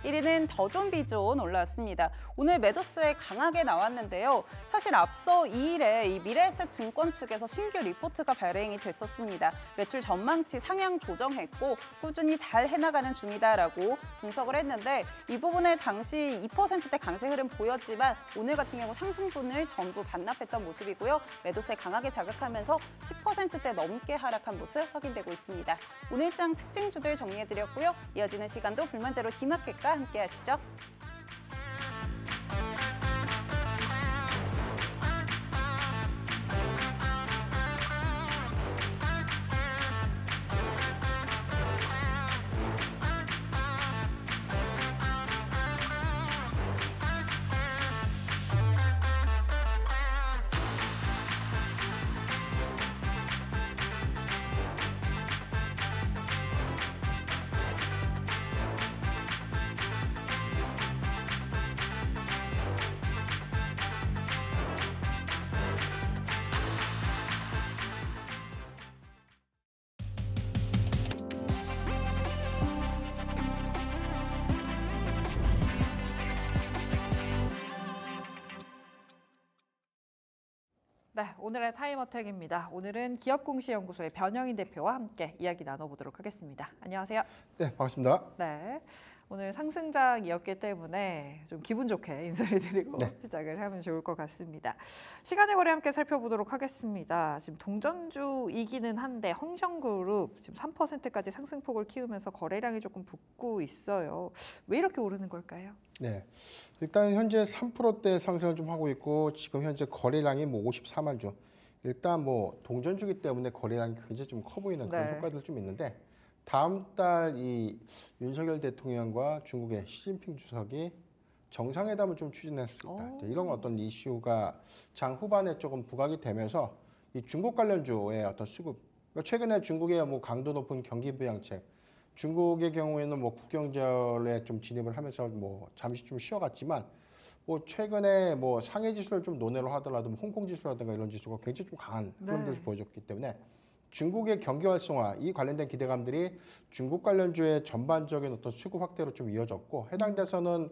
1위는 더존비존 올라왔습니다. 오늘 매도세 강하게 나왔는데요. 사실 앞서 2일에 이 미래에셋 증권 측에서 신규 리포트가 발행이 됐었습니다. 매출 전망치 상향 조정했고 꾸준히 잘 해나가는 중이다라고 분석을 했는데 이 부분에 당시 2%대 강세 흐름 보였지만 오늘 같은 경우 상승분을 전부 반납했던 모습이고요. 매도세 강하게 자극하면서 10%대 넘게 하락한 모습 확인되고 있습니다. 오늘장 특징주들 정리해드렸고요. 이어지는 시간도 불만제로 디마켓과 함께 하시죠. 네, 오늘의 타임어택입니다. 오늘은 기업공시연구소의 변영인 대표와 함께 이야기 나눠보도록 하겠습니다. 안녕하세요. 네, 반갑습니다. 네, 오늘 상승장이었기 때문에 좀 기분 좋게 인사를 드리고 네. 시작을 하면 좋을 것 같습니다. 시간의 거래 함께 살펴보도록 하겠습니다. 지금 동전주이기는 한데 홍정그룹 지금 3%까지 상승폭을 키우면서 거래량이 조금 붙고 있어요. 왜 이렇게 오르는 걸까요? 네, 일단 현재 3%대 상승을 좀 하고 있고 지금 현재 거래량이 뭐 54만 주. 일단 뭐 동전주기 때문에 거래량이 굉장히 좀 커 보이는 그런 네. 효과들 좀 있는데 다음 달 이 윤석열 대통령과 중국의 시진핑 주석이 정상회담을 좀 추진할 수 있다. 이제 이런 어떤 이슈가 장 후반에 조금 부각이 되면서 이 중국 관련주의 어떤 수급. 그러니까 최근에 중국의 뭐 강도 높은 경기 부양책. 중국의 경우에는 뭐 국경절에 좀 진입을 하면서 뭐 잠시 좀 쉬어갔지만 뭐 최근에 뭐 상해 지수를 좀 논외로 하더라도 뭐 홍콩 지수라든가 이런 지수가 굉장히 좀 강한 흐름들을 보여줬기 때문에 중국의 경기 활성화 이 관련된 기대감들이 중국 관련주의 전반적인 어떤 수급 확대로 좀 이어졌고 해당돼서는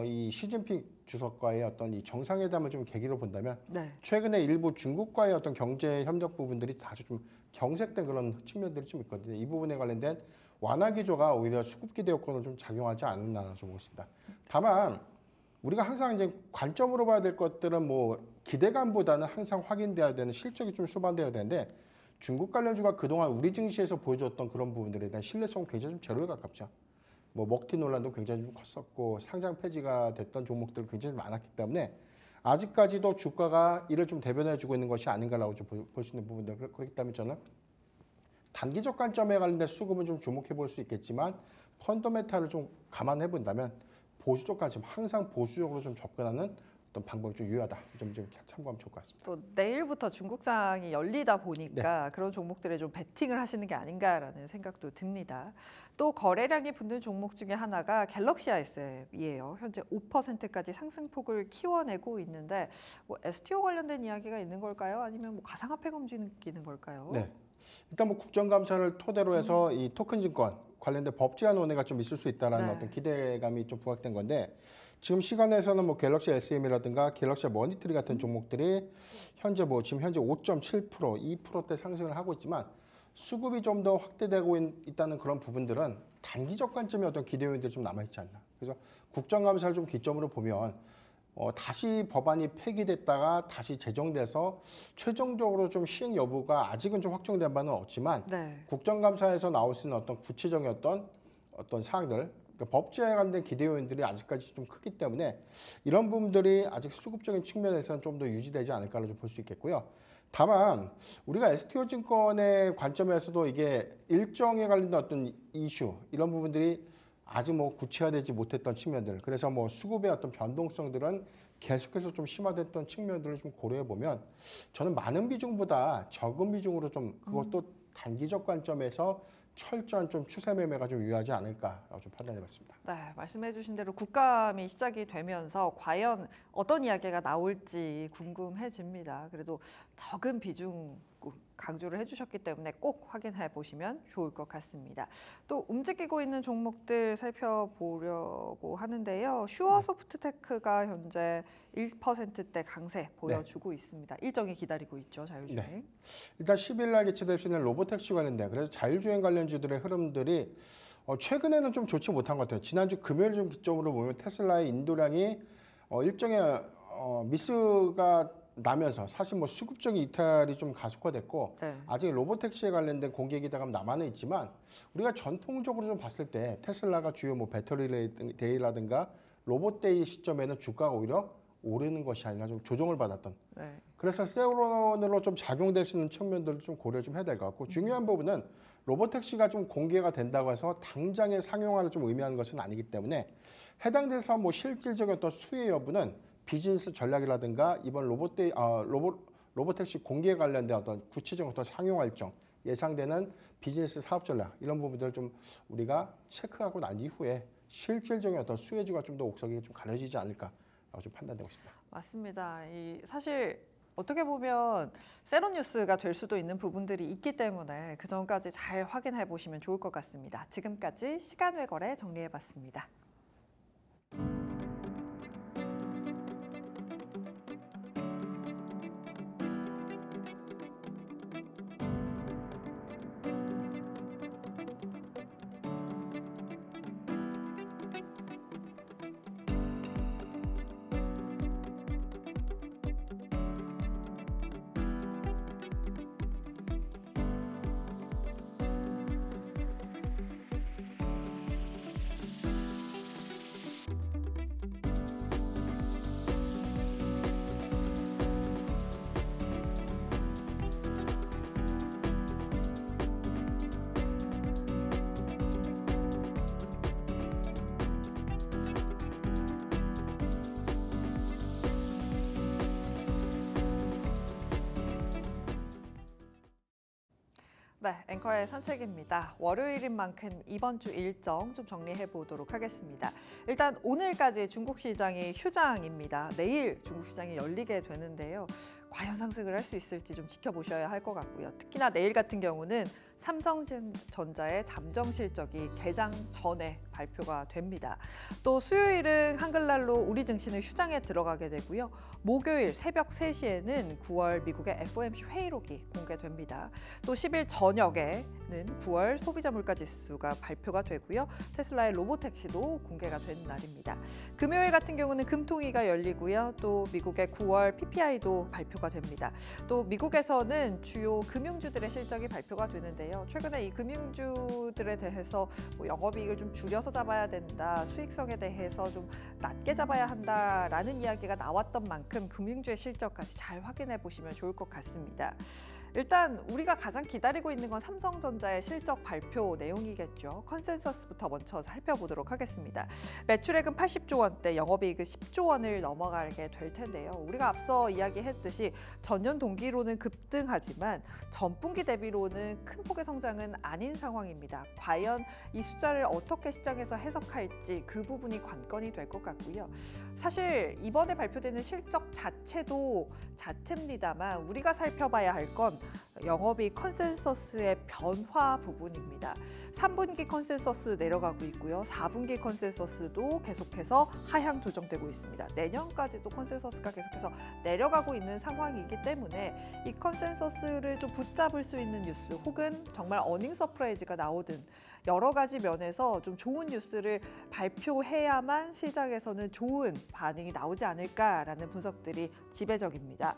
이 시진핑 주석과의 어떤 이 정상회담을 좀 계기로 본다면 네. 최근에 일부 중국과의 어떤 경제 협력 부분들이 다소 좀 경색된 그런 측면들이 좀 있거든요. 이 부분에 관련된 완화 기조가 오히려 수급 기대 요건을 좀 작용하지 않았나 좀 보겠습니다. 다만 우리가 항상 이제 관점으로 봐야 될 것들은 뭐 기대감보다는 항상 확인돼야 되는 실적이 좀 수반돼야 되는데 중국 관련주가 그동안 우리 증시에서 보여줬던 그런 부분들에 대한 신뢰성은 굉장히 좀 제로에 가깝죠. 뭐 먹튀 논란도 굉장히 좀 컸었고 상장 폐지가 됐던 종목들 굉장히 많았기 때문에 아직까지도 주가가 이를 좀 대변해주고 있는 것이 아닌가라고 좀 볼 수 있는 부분들 그렇기 때문에 저는 단기적 관점에 관련된 수급은 좀 주목해 볼 수 있겠지만 펀더멘탈을 좀 감안해 본다면 보수적 관점 항상 보수적으로 좀 접근하는 어떤 방법이 좀 유효하다. 좀 참고하면 좋을 것 같습니다. 또 내일부터 중국장이 열리다 보니까 그런 종목들에 좀 베팅을 하시는 게 아닌가라는 생각도 듭니다. 또 거래량이 붙는 종목 중에 하나가 갤럭시 IS이에요. 현재 5%까지 상승폭을 키워내고 있는데 뭐 STO 관련된 이야기가 있는 걸까요? 아니면 뭐 가상화폐가 움직이는 걸까요? 네. 일단 뭐 국정감사를 토대로 해서 이 토큰 증권 관련된 법 제안 논의가 좀 있을 수 있다라는 네. 어떤 기대감이 좀 부각된 건데 지금 시간에서는 뭐 갤럭시 SM이라든가 갤럭시 머니트리 같은 종목들이 현재 뭐 지금 현재 5.7%, 2%대 상승을 하고 있지만 수급이 좀 더 확대되고 있다는 그런 부분들은 단기적 관점의 어떤 기대 요인들이 좀 남아있지 않나. 그래서 국정감사를 좀 기점으로 보면 다시 법안이 폐기됐다가 다시 제정돼서 최종적으로 좀 시행 여부가 아직은 좀 확정된 바는 없지만 네. 국정감사에서 나올 수 있는 어떤 구체적인 어떤 사항들 그러니까 법제에 관련된 기대 요인들이 아직까지 좀 크기 때문에 이런 부분들이 아직 수급적인 측면에서는 좀 더 유지되지 않을까를 좀 볼 수 있겠고요. 다만 우리가 STO 증권의 관점에서도 이게 일정에 관련된 어떤 이슈 이런 부분들이 아직 뭐 구체화되지 못했던 측면들, 그래서 뭐 수급의 어떤 변동성들은 계속해서 좀 심화됐던 측면들을 좀 고려해 보면 저는 많은 비중보다 적은 비중으로 좀 그것도 단기적 관점에서 철저한 좀 추세 매매가 좀 유효하지 않을까라고 좀 판단해봤습니다. 네, 말씀해주신 대로 국감이 시작이 되면서 과연 어떤 이야기가 나올지 궁금해집니다. 그래도 적은 비중 강조를 해주셨기 때문에 꼭 확인해 보시면 좋을 것 같습니다. 또 움직이고 있는 종목들 살펴보려고 하는데요. 슈어소프트테크가 현재 1%대 강세 보여주고 있습니다. 일정이 기다리고 있죠, 자율주행. 네. 일단 10일 날 개최될 수 있는 로보택시 관련된 그래서 자율주행 관련주들의 흐름들이 최근에는 좀 좋지 못한 것 같아요. 지난주 금요일 좀 기점으로 보면 테슬라의 인도량이 일정의 미스가 나면서 사실 뭐 수급적인 이탈이 좀 가속화됐고 네. 아직 로보택시에 관련된 공개 기대감 남아는 있지만 우리가 전통적으로 좀 봤을 때 테슬라가 주요 뭐 배터리 데이라든가 로봇데이 시점에는 주가가 오히려 오르는 것이 아니라 좀 조정을 받았던. 네. 그래서 세월론으로 좀 작용될 수 있는 측면들을 좀 고려 좀 해야 될 것 같고 중요한 부분은 로보택시가 좀 공개가 된다고 해서 당장의 상용화를 좀 의미하는 것은 아니기 때문에 해당 대사 뭐 실질적인 어떤 수혜 여부는 비즈니스 전략이라든가 이번 로보택시 공개 관련된 어떤 구체적인 어떤 상용화 일정 예상되는 비즈니스 사업 전략 이런 부분들을 좀 우리가 체크하고 난 이후에 실질적인 어떤 수혜주가 좀 더 옥석이 좀 가려지지 않을까라고 좀 판단되고 있습니다. 맞습니다. 사실 어떻게 보면 세로 뉴스가 될 수도 있는 부분들이 있기 때문에 그 전까지 잘 확인해 보시면 좋을 것 같습니다. 지금까지 시간외 거래 정리해 봤습니다. 네, 앵커의 산책입니다. 월요일인 만큼 이번 주 일정 좀 정리해 보도록 하겠습니다. 일단 오늘까지 중국 시장이 휴장입니다. 내일 중국 시장이 열리게 되는데요. 과연 상승을 할 수 있을지 좀 지켜보셔야 할 것 같고요. 특히나 내일 같은 경우는 삼성전자의 잠정 실적이 개장 전에 발표가 됩니다. 또 수요일은 한글날로 우리 증시는 휴장에 들어가게 되고요. 목요일 새벽 3시에는 9월 미국의 FOMC 회의록이 공개됩니다. 또 10일 저녁에는 9월 소비자 물가 지수가 발표가 되고요. 테슬라의 로보택시도 공개가 되는 날입니다. 금요일 같은 경우는 금통위가 열리고요. 또 미국의 9월 PPI도 발표가 됩니다. 또 미국에서는 주요 금융주들의 실적이 발표가 되는데요. 최근에 이 금융주들에 대해서 뭐 영업이익을 좀 줄여서 잡아야 된다, 수익성에 대해서 좀 낮게 잡아야 한다라는 이야기가 나왔던 만큼 금융주의 실적까지 잘 확인해 보시면 좋을 것 같습니다. 일단 우리가 가장 기다리고 있는 건 삼성전자의 실적 발표 내용이겠죠. 컨센서스부터 먼저 살펴보도록 하겠습니다. 매출액은 80조 원대, 영업이익은 10조 원을 넘어가게 될 텐데요. 우리가 앞서 이야기했듯이 전년 동기로는 급등하지만 전분기 대비로는 큰 폭의 성장은 아닌 상황입니다. 과연 이 숫자를 어떻게 시장에서 해석할지 그 부분이 관건이 될 것 같고요. 사실 이번에 발표되는 실적 자체도 자체입니다만 우리가 살펴봐야 할 건 영업이익 컨센서스의 변화 부분입니다. 3분기 컨센서스 내려가고 있고요. 4분기 컨센서스도 계속해서 하향 조정되고 있습니다. 내년까지도 컨센서스가 계속해서 내려가고 있는 상황이기 때문에 이 컨센서스를 좀 붙잡을 수 있는 뉴스 혹은 정말 어닝 서프라이즈가 나오든 여러 가지 면에서 좀 좋은 뉴스를 발표해야만 시장에서는 좋은 반응이 나오지 않을까라는 분석들이 지배적입니다.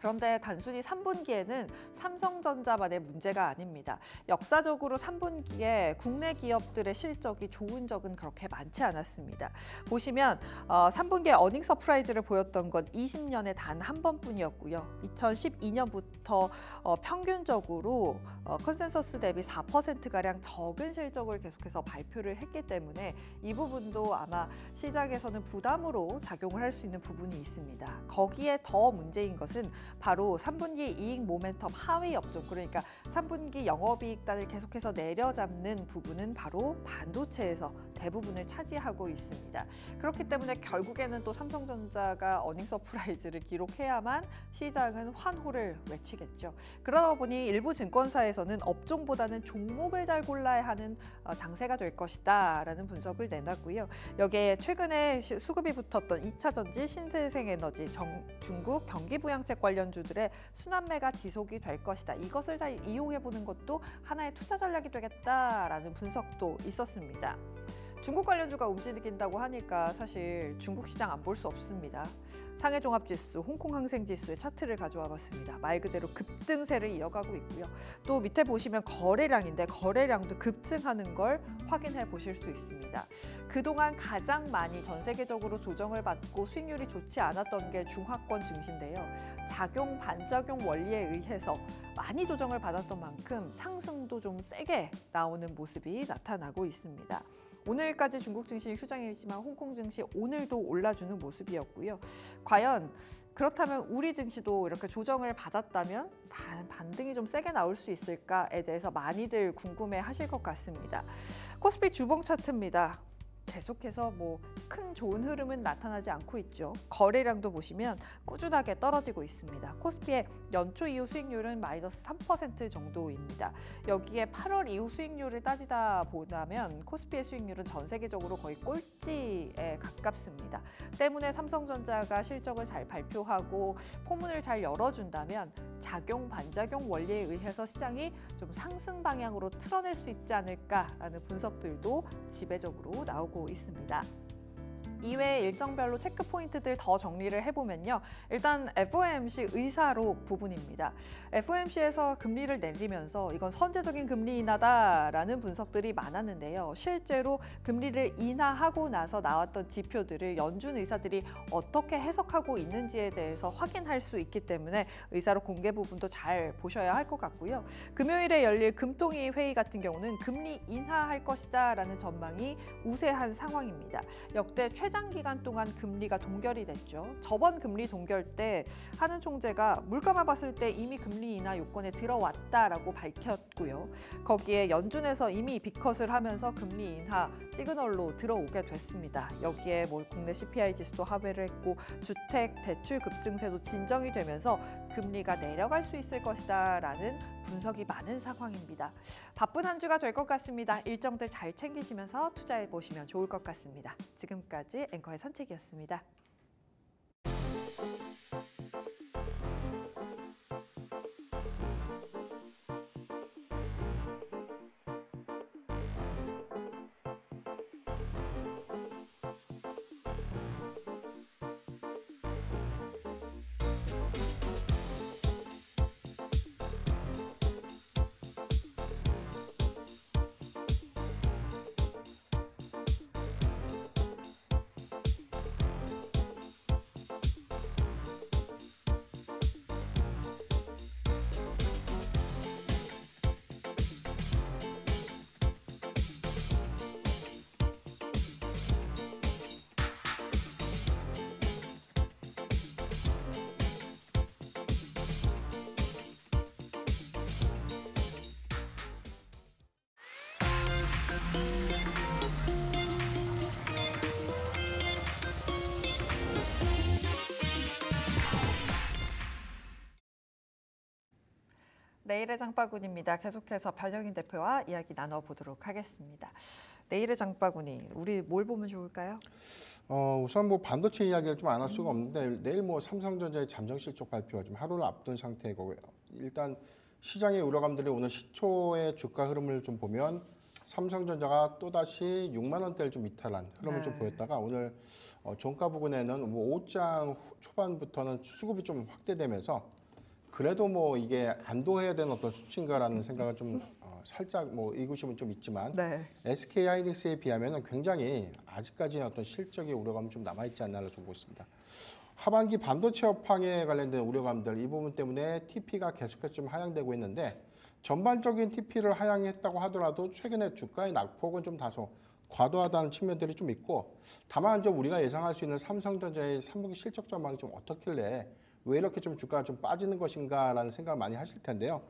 그런데 단순히 3분기에는 삼성전자만의 문제가 아닙니다. 역사적으로 3분기에 국내 기업들의 실적이 좋은 적은 그렇게 많지 않았습니다. 보시면 3분기에 어닝 서프라이즈를 보였던 건 20년에 단 한 번뿐이었고요. 2012년부터 평균적으로 컨센서스 대비 4%가량 적은 실적을 계속해서 발표를 했기 때문에 이 부분도 아마 시장에서는 부담으로 작용을 할 수 있는 부분이 있습니다. 거기에 더 문제인 것은 바로 3분기 이익 모멘텀 하위 업종, 그러니까 3분기 영업이익단을 계속해서 내려잡는 부분은 바로 반도체에서 대부분을 차지하고 있습니다. 그렇기 때문에 결국에는 또 삼성전자가 어닝 서프라이즈를 기록해야만 시장은 환호를 외치겠죠. 그러다 보니 일부 증권사에서는 업종보다는 종목을 잘 골라야 하는 장세가 될 것이다 라는 분석을 내놨고요. 여기에 최근에 수급이 붙었던 2차전지, 신재생에너지, 중국 경기부양책 관련주들의 순환매가 지속이 될 것이다. 이것을 잘 이용해보는 것도 하나의 투자 전략이 되겠다라는 분석도 있었습니다. 중국 관련주가 움직인다고 하니까 사실 중국 시장 안 볼 수 없습니다. 상해종합지수, 홍콩항생지수의 차트를 가져와 봤습니다. 말 그대로 급등세를 이어가고 있고요. 또 밑에 보시면 거래량인데 거래량도 급증하는 걸 확인해 보실 수 있습니다. 그동안 가장 많이 전 세계적으로 조정을 받고 수익률이 좋지 않았던 게 중화권 증시인데요. 작용, 반작용 원리에 의해서 많이 조정을 받았던 만큼 상승도 좀 세게 나오는 모습이 나타나고 있습니다. 오늘까지 중국 증시 휴장이지만 홍콩 증시 오늘도 올라주는 모습이었고요. 과연 그렇다면 우리 증시도 이렇게 조정을 받았다면 반등이 좀 세게 나올 수 있을까에 대해서 많이들 궁금해하실 것 같습니다. 코스피 주봉 차트입니다. 계속해서 큰 좋은 흐름은 나타나지 않고 있죠. 거래량도 보시면 꾸준하게 떨어지고 있습니다. 코스피의 연초 이후 수익률은 마이너스 3% 정도입니다. 여기에 8월 이후 수익률을 따지다 보면 코스피의 수익률은 전 세계적으로 거의 꼴찌에 가깝습니다. 때문에 삼성전자가 실적을 잘 발표하고 포문을 잘 열어준다면 작용, 반작용 원리에 의해서 시장이 좀 상승 방향으로 틀어낼 수 있지 않을까라는 분석들도 지배적으로 나오고 있습니다. 이외에 일정별로 체크 포인트들 더 정리를 해보면요. 일단 FOMC 의사로 부분입니다. FOMC에서 금리를 내리면서 이건 선제적인 금리 인하다라는 분석들이 많았는데요. 실제로 금리를 인하하고 나서 나왔던 지표들을 연준 의사들이 어떻게 해석하고 있는지에 대해서 확인할 수 있기 때문에 의사로 공개 부분도 잘 보셔야 할 것 같고요. 금요일에 열릴 금통위 회의 같은 경우는 금리 인하할 것이다 라는 전망이 우세한 상황입니다. 역대 최장 기간 동안 금리가 동결이 됐죠. 저번 금리 동결 때 하는 총재가 물가만 봤을 때 이미 금리 인하 요건에 들어왔다라고 밝혔고요. 거기에 연준에서 이미 빅컷을 하면서 금리 인하 시그널로 들어오게 됐습니다. 여기에 국내 CPI 지수도 하회를 했고 주택 대출 급증세도 진정이 되면서 금리가 내려갈 수 있을 것이다라는 분석이 많은 상황입니다. 바쁜 한 주가 될 것 같습니다. 일정들 잘 챙기시면서 투자해 보시면 좋을 것 같습니다. 지금까지 앵커의 산책이었습니다. 내일의 장바구니입니다. 계속해서 변영인 대표와 이야기 나눠보도록 하겠습니다. 내일의 장바구니, 우리 뭘 보면 좋을까요? 우선 반도체 이야기를 좀 안 할 수가 없는데 내일 삼성전자의 잠정 실적 발표가 좀 하루를 앞둔 상태고 일단 시장의 우려감들이 오늘 시초의 주가 흐름을 좀 보면 삼성전자가 또다시 6만 원대를 좀 이탈한 흐름을 좀 보였다가 오늘 종가 부근에는 5장 초반부터는 수급이 좀 확대되면서 그래도 뭐 이게 안도해야 되는 어떤 수치인가라는 생각은 좀 살짝 뭐 의구심은 좀 있지만 네. SK 하이닉스에 비하면 굉장히 아직까지 어떤 실적의 우려감이 좀 남아있지 않나를 좀 보고 있습니다. 하반기 반도체 업황에 관련된 우려감들 이 부분 때문에 TP가 계속해서 좀 하향되고 있는데 전반적인 TP를 하향했다고 하더라도 최근에 주가의 낙폭은 좀 다소 과도하다는 측면들이 좀 있고 다만 좀 우리가 예상할 수 있는 삼성전자의 3분기 실적 전망이 좀 어떻길래 왜 이렇게 좀 주가가 좀 빠지는 것인가라는 생각을 많이 하실 텐데요.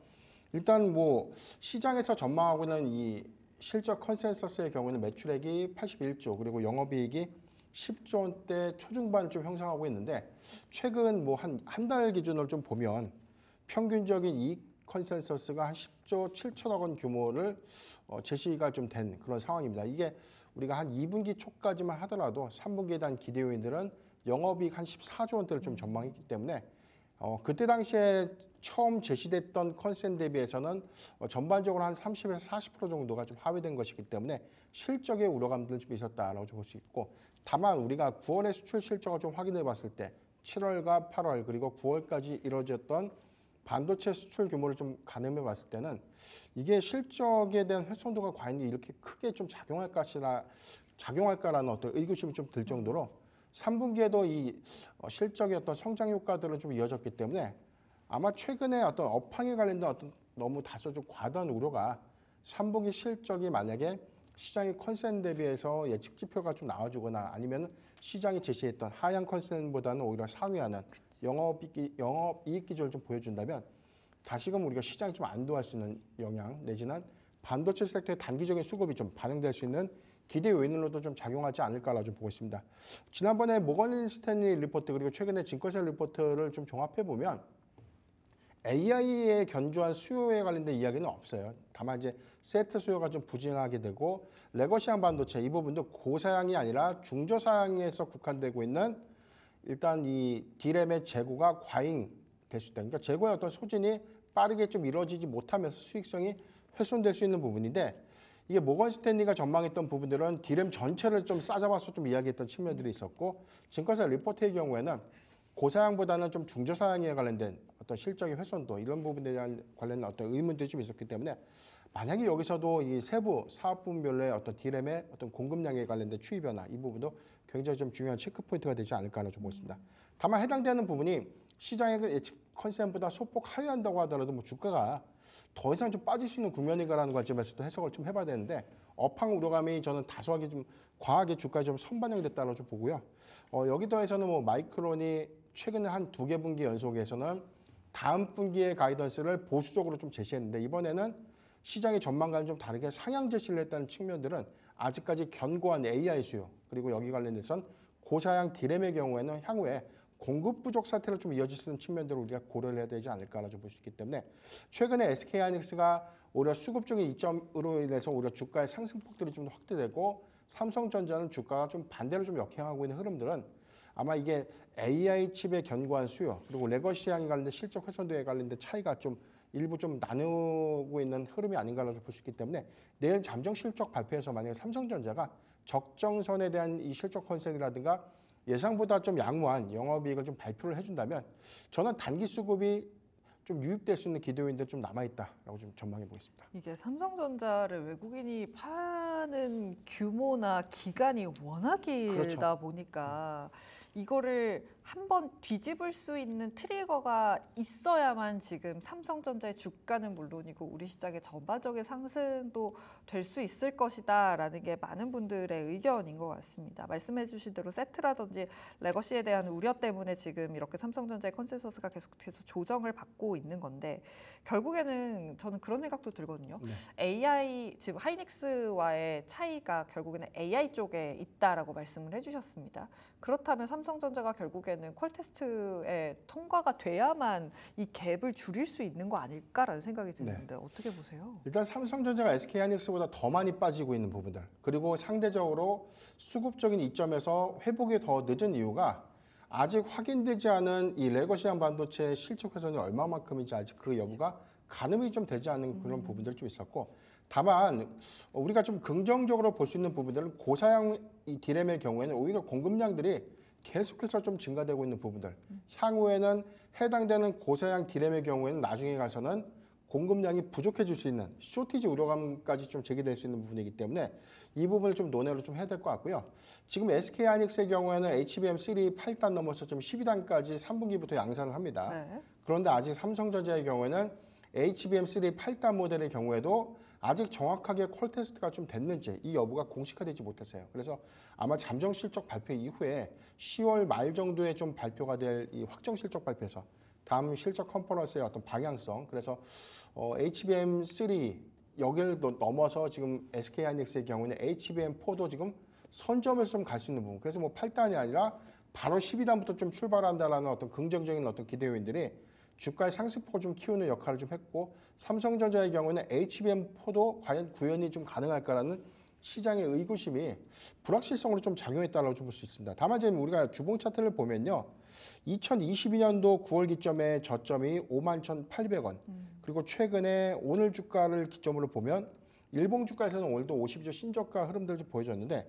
일단 뭐 시장에서 전망하고 있는 이 실적 컨센서스의 경우는 매출액이 81조 그리고 영업이익이 10조 원대 초중반 좀 형성하고 있는데 최근 뭐 한 달 기준으로 좀 보면 평균적인 이익 컨센서스가 한 10조 7천억 원 규모를 제시가 좀 된 그런 상황입니다. 이게 우리가 한 2분기 초까지만 하더라도 3분기에 대한 기대 요인들은 영업이익 한 14조 원대를 좀 전망했기 때문에 그때 당시에 처음 제시됐던 컨센 대비해서는 전반적으로 한 30에서 40% 정도가 좀 하회된 것이기 때문에 실적의 우려감들은 좀 있었다라고 좀 볼 수 있고 다만 우리가 9월의 수출 실적을 좀 확인해 봤을 때 7월과 8월 그리고 9월까지 이루어졌던 반도체 수출 규모를 좀 가늠해 봤을 때는 이게 실적에 대한 훼손도가 과연 이렇게 크게 좀 작용할까라는 어떤 의구심이 좀 들 정도로 3분기에도 이 실적의 어떤 성장 효과들은 좀 이어졌기 때문에 아마 최근에 어떤 업황에 관련된 어떤 너무 다소 좀 과도한 우려가 3분기 실적이 만약에 시장의 컨센 대비해서 예측 지표가 좀 나와주거나 아니면 시장이 제시했던 하향 컨센보다는 오히려 상회하는 영업이익 기조를 좀 보여준다면 다시금 우리가 시장이 좀 안도할 수 있는 영향 내지는 반도체 섹터의 단기적인 수급이 좀 반영될 수 있는 기대 요인으로도 좀 작용하지 않을까라고 좀 보고 있습니다. 지난번에 모건 스탠리 리포트 그리고 최근에 증권사 리포트를 좀 종합해 보면 AI에 견조한 수요에 관련된 이야기는 없어요. 다만 이제 세트 수요가 좀 부진하게 되고 레거시한 반도체 이 부분도 고사양이 아니라 중저사양에서 국한되고 있는 일단 이 D램의 재고가 과잉될 수 있다. 그러니까 재고의 어떤 소진이 빠르게 좀 이루어지지 못하면서 수익성이 훼손될 수 있는 부분인데 이게 모건 스탠리가 전망했던 부분들은 D램 전체를 좀 싸잡아서 좀 이야기했던 측면들이 있었고 증권사 리포트의 경우에는 고사양보다는 좀 중저사양에 관련된 어떤 실적의 훼손도 이런 부분에 대한 관련된 어떤 의문들이 좀 있었기 때문에 만약에 여기서도 이 세부 사업 부분별로의 어떤 D램의 어떤 공급량에 관련된 추이 변화 이 부분도 굉장히 좀 중요한 체크 포인트가 되지 않을까라고 좀 보겠습니다. 다만 해당되는 부분이 시장의 예측 컨센보다 소폭 하회한다고 하더라도 뭐 주가가 더 이상 좀 빠질 수 있는 국면인가라는 관점에서도 해석을 좀 해봐야 되는데 업황 우려감이 저는 다소하게 좀 과하게 주가에 좀 선반영이 됐다고 좀 보고요. 여기 더해서는 뭐 마이크론이 최근에 한 2개 분기 연속에서는 다음 분기의 가이던스를 보수적으로 좀 제시했는데 이번에는 시장의 전망과는 좀 다르게 상향 제시를 했다는 측면들은 아직까지 견고한 AI 수요 그리고 여기 관련해서는 고사양 D램의 경우에는 향후에 공급 부족 사태로 좀 이어질 수 있는 측면들을 우리가 고려를 해야 되지 않을까라고 볼 수 있기 때문에 최근에 SK 하이닉스가 오히려 수급적인 이점으로 인해서 오히려 주가의 상승폭들이 좀 확대되고 삼성전자는 주가가 좀 반대로 좀 역행하고 있는 흐름들은 아마 이게 AI 칩의 견고한 수요 그리고 레거시 향에 관련된 실적 훼손도에 관련된 차이가 좀 일부 좀 나누고 있는 흐름이 아닌가라고 볼 수 있기 때문에 내일 잠정 실적 발표에서 만약에 삼성전자가 적정선에 대한 이 실적 컨센이라든가 예상보다 좀 양호한 영업이익을 좀 발표를 해준다면 저는 단기 수급이 좀 유입될 수 있는 기대 요인들 좀 남아있다라고 좀 전망해 보겠습니다. 이게 삼성전자를 외국인이 파는 규모나 기간이 워낙 길다 그렇죠. 보니까 이거를 한번 뒤집을 수 있는 트리거가 있어야만 지금 삼성전자의 주가는 물론이고 우리 시장의 전반적인 상승도 될 수 있을 것이다라는 게 많은 분들의 의견인 것 같습니다. 말씀해 주신 대로 세트라든지 레거시에 대한 우려 때문에 지금 이렇게 삼성전자의 컨센서스가 계속해서 조정을 받고 있는 건데 결국에는 저는 그런 생각도 들거든요. 네. AI, 지금 하이닉스와의 차이가 결국에는 AI 쪽에 있다라고 말씀을 해주셨습니다. 그렇다면 삼성전자가 결국에는 퀄테스트에 통과가 돼야만 이 갭을 줄일 수 있는 거 아닐까라는 생각이 드는데 어떻게 보세요? 일단 삼성전자가 SK 하이닉스보다 더 많이 빠지고 있는 부분들 그리고 상대적으로 수급적인 이점에서 회복이 더 늦은 이유가 아직 확인되지 않은 이 레거시한 반도체의 실적 훼손이 얼마만큼인지 아직 그 여부가 가늠이 좀 되지 않은 그런 부분들이 좀 있었고 다만 우리가 좀 긍정적으로 볼 수 있는 부분들은 고사양 이 D램의 경우에는 오히려 공급량들이 계속해서 좀 증가되고 있는 부분들 향후에는 해당되는 고사양 디램의 경우에는 나중에 가서는 공급량이 부족해질 수 있는 쇼티지 우려감까지 좀 제기될 수 있는 부분이기 때문에 이 부분을 좀 논의를 좀 해야 될 것 같고요. 지금 SK하이닉스의 경우에는 HBM3 8단 넘어서 좀 12단까지 3분기부터 양산을 합니다. 네. 그런데 아직 삼성전자의 경우에는 HBM3 8단 모델의 경우에도 아직 정확하게 콜 테스트가 좀 됐는지 이 여부가 공식화되지 못했어요. 그래서 아마 잠정 실적 발표 이후에 10월 말 정도에 좀 발표가 될 이 확정 실적 발표에서 다음 실적 컨퍼런스의 어떤 방향성, 그래서 HBM3 여기를 넘어서 지금 SK하이닉스의 경우는 HBM4도 지금 선점에서 좀 갈 수 있는 부분. 그래서 뭐 8단이 아니라 바로 12단부터 좀 출발한다라는 어떤 긍정적인 어떤 기대 요인들이 주가의 상승폭을 좀 키우는 역할을 좀 했고, 삼성전자의 경우는 HBM4도 과연 구현이 좀 가능할까라는 시장의 의구심이 불확실성으로 좀 작용했다고 좀 볼 수 있습니다. 다만 지금 우리가 주봉 차트를 보면요, 2022년도 9월 기점의 저점이 51,800원. 그리고 최근에 오늘 주가를 기점으로 보면 일봉 주가에서는 오늘도 52주 신저가 흐름들을 좀 보여줬는데,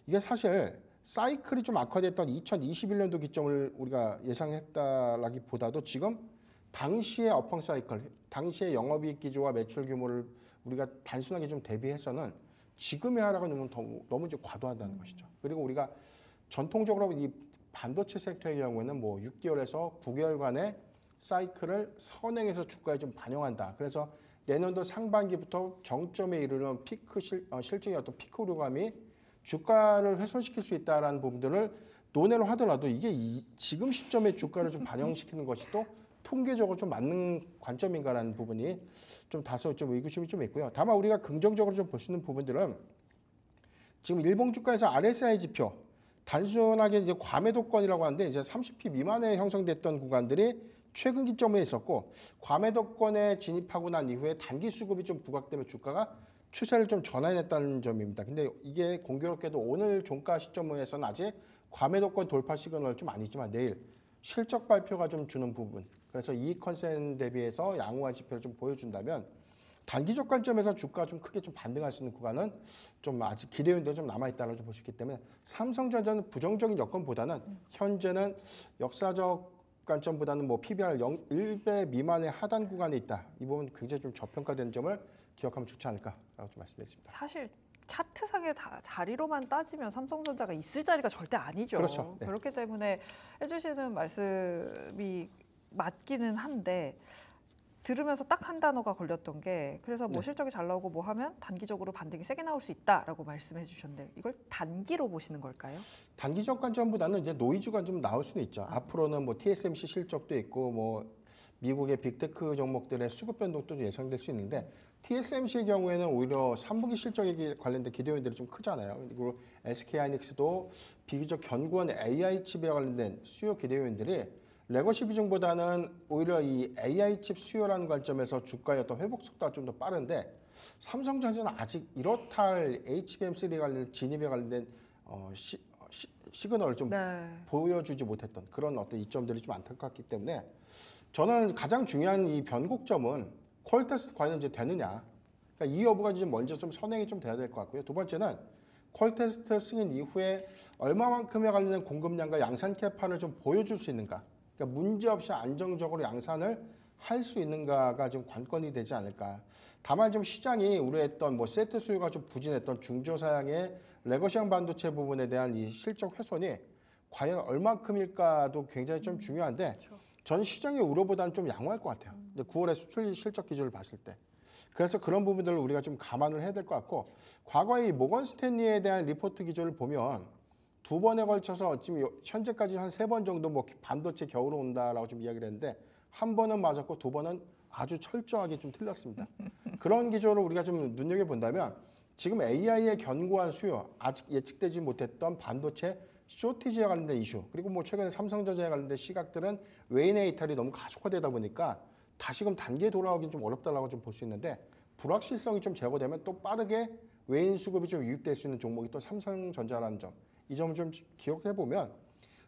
이게 사실 사이클이 좀 악화됐던 2021년도 기점을 우리가 예상했다라기보다도 지금 당시의 업황 사이클, 당시의 영업이익 기조와 매출 규모를 우리가 단순하게 좀 대비해서는 지금의 하락은 너무 좀 과도하다는 것이죠. 그리고 우리가 전통적으로 이 반도체 섹터의 경우에는 뭐 6개월에서 9개월간의 사이클을 선행해서 주가에 좀 반영한다. 그래서 내년도 상반기부터 정점에 이르는 피크 실적의 어떤 피크 우려감이 주가를 훼손시킬 수 있다라는 부분들을 논의를 하더라도 이게 지금 시점에 주가를 좀 반영시키는 것이 또 통계적으로 좀 맞는 관점인가라는 부분이 좀 다소 좀 의구심이 좀 있고요. 다만 우리가 긍정적으로 좀 볼 수 있는 부분들은 지금 일봉 주가에서 RSI 지표, 단순하게 이제 과매도권이라고 하는데 이제 30p 미만에 형성됐던 구간들이 최근 기점에 있었고, 과매도권에 진입하고 난 이후에 단기 수급이 좀 부각되면 주가가 추세를 좀 전환했다는 점입니다. 근데 이게 공교롭게도 오늘 종가 시점에서는 아직 과매도권 돌파 시그널 좀 아니지만 내일 실적 발표가 좀 주는 부분, 그래서 이익 컨센 대비해서 양호한 지표를 좀 보여준다면 단기적 관점에서 주가가 좀 크게 좀 반등할 수 있는 구간은 좀 아직 기대 요인도 좀 남아있다고 볼 수 있기 때문에 삼성전자는 부정적인 여건보다는 현재는 역사적 관점보다는 뭐 PBR 1배 미만의 하단 구간에 있다. 이 부분 굉장히 좀 저평가된 점을 기억하면 좋지 않을까라고 좀 말씀드리겠습니다. 사실 차트상의 자리로만 따지면 삼성전자가 있을 자리가 절대 아니죠. 그렇죠. 네. 그렇기 때문에 해주시는 말씀이 맞기는 한데, 들으면서 딱 한 단어가 걸렸던 게, 그래서 뭐 네. 실적이 잘 나오고 뭐 하면 단기적으로 반등이 세게 나올 수 있다라고 말씀해 주셨는데, 이걸 단기로 보시는 걸까요? 단기적 관점보다는 이제 노이즈가 좀 나올 수는 있죠. 앞으로는 뭐 TSMC 실적도 있고 뭐 미국의 빅테크 종목들의 수급 변동도 예상될 수 있는데, TSMC의 경우에는 오히려 3분기 실적에 관련된 기대 요인들이 좀 크잖아요. 그리고 SK하이닉스도 비교적 견고한 AI 칩에 관련된 수요 기대 요인들이 레거시 비중보다는 오히려 이 AI 칩 수요라는 관점에서 주가의 어떤 회복 속도가 좀 더 빠른데, 삼성전자는 아직 이렇다 할 HBM3 관련 진입에 관련된 시그널을 좀 보여주지 못했던 그런 어떤 이점들이 좀 안타깝기 때문에, 저는 가장 중요한 이 변곡점은 콜 테스트 과연 이제 되느냐. 그러니까 이 여부가 이제 먼저 좀 선행이 좀 돼야 될 것 같고요. 두 번째는 콜 테스트 승인 이후에 얼마만큼에 관련된 공급량과 양산 캐파를 좀 보여줄 수 있는가. 그러니까 문제없이 안정적으로 양산을 할 수 있는가가 좀 관건이 되지 않을까. 다만 좀 시장이 우려했던 뭐 세트 수요가 좀 부진했던 중저사양의 레거시형 반도체 부분에 대한 이 실적 훼손이 과연 얼마큼일까도 굉장히 좀 중요한데, 전 시장의 우려보다는 좀 양호할 것 같아요. 9월에 수출 실적 기조를 봤을 때. 그래서 그런 부분들을 우리가 좀 감안을 해야 될 것 같고, 과거에 이 모건 스탠리에 대한 리포트 기조를 보면 두 번에 걸쳐서 지금 현재까지 한 3번 정도 뭐 반도체 겨울로 온다라고 좀 이야기를 했는데, 한 번은 맞았고 두 번은 아주 철저하게 좀 틀렸습니다. 그런 기조를 우리가 좀 눈여겨본다면 지금 AI의 견고한 수요, 아직 예측되지 못했던 반도체 쇼티지에 관련된 이슈, 그리고 뭐 최근에 삼성전자에 관련된 시각들은 외인의 이탈이 너무 가속화되다 보니까 다시금 단계에 돌아오긴 좀 어렵다라고 좀 볼 수 있는데, 불확실성이 좀 제거되면 또 빠르게 외인 수급이 좀 유입될 수 있는 종목이 또 삼성전자라는 점, 이 점을 좀 기억해 보면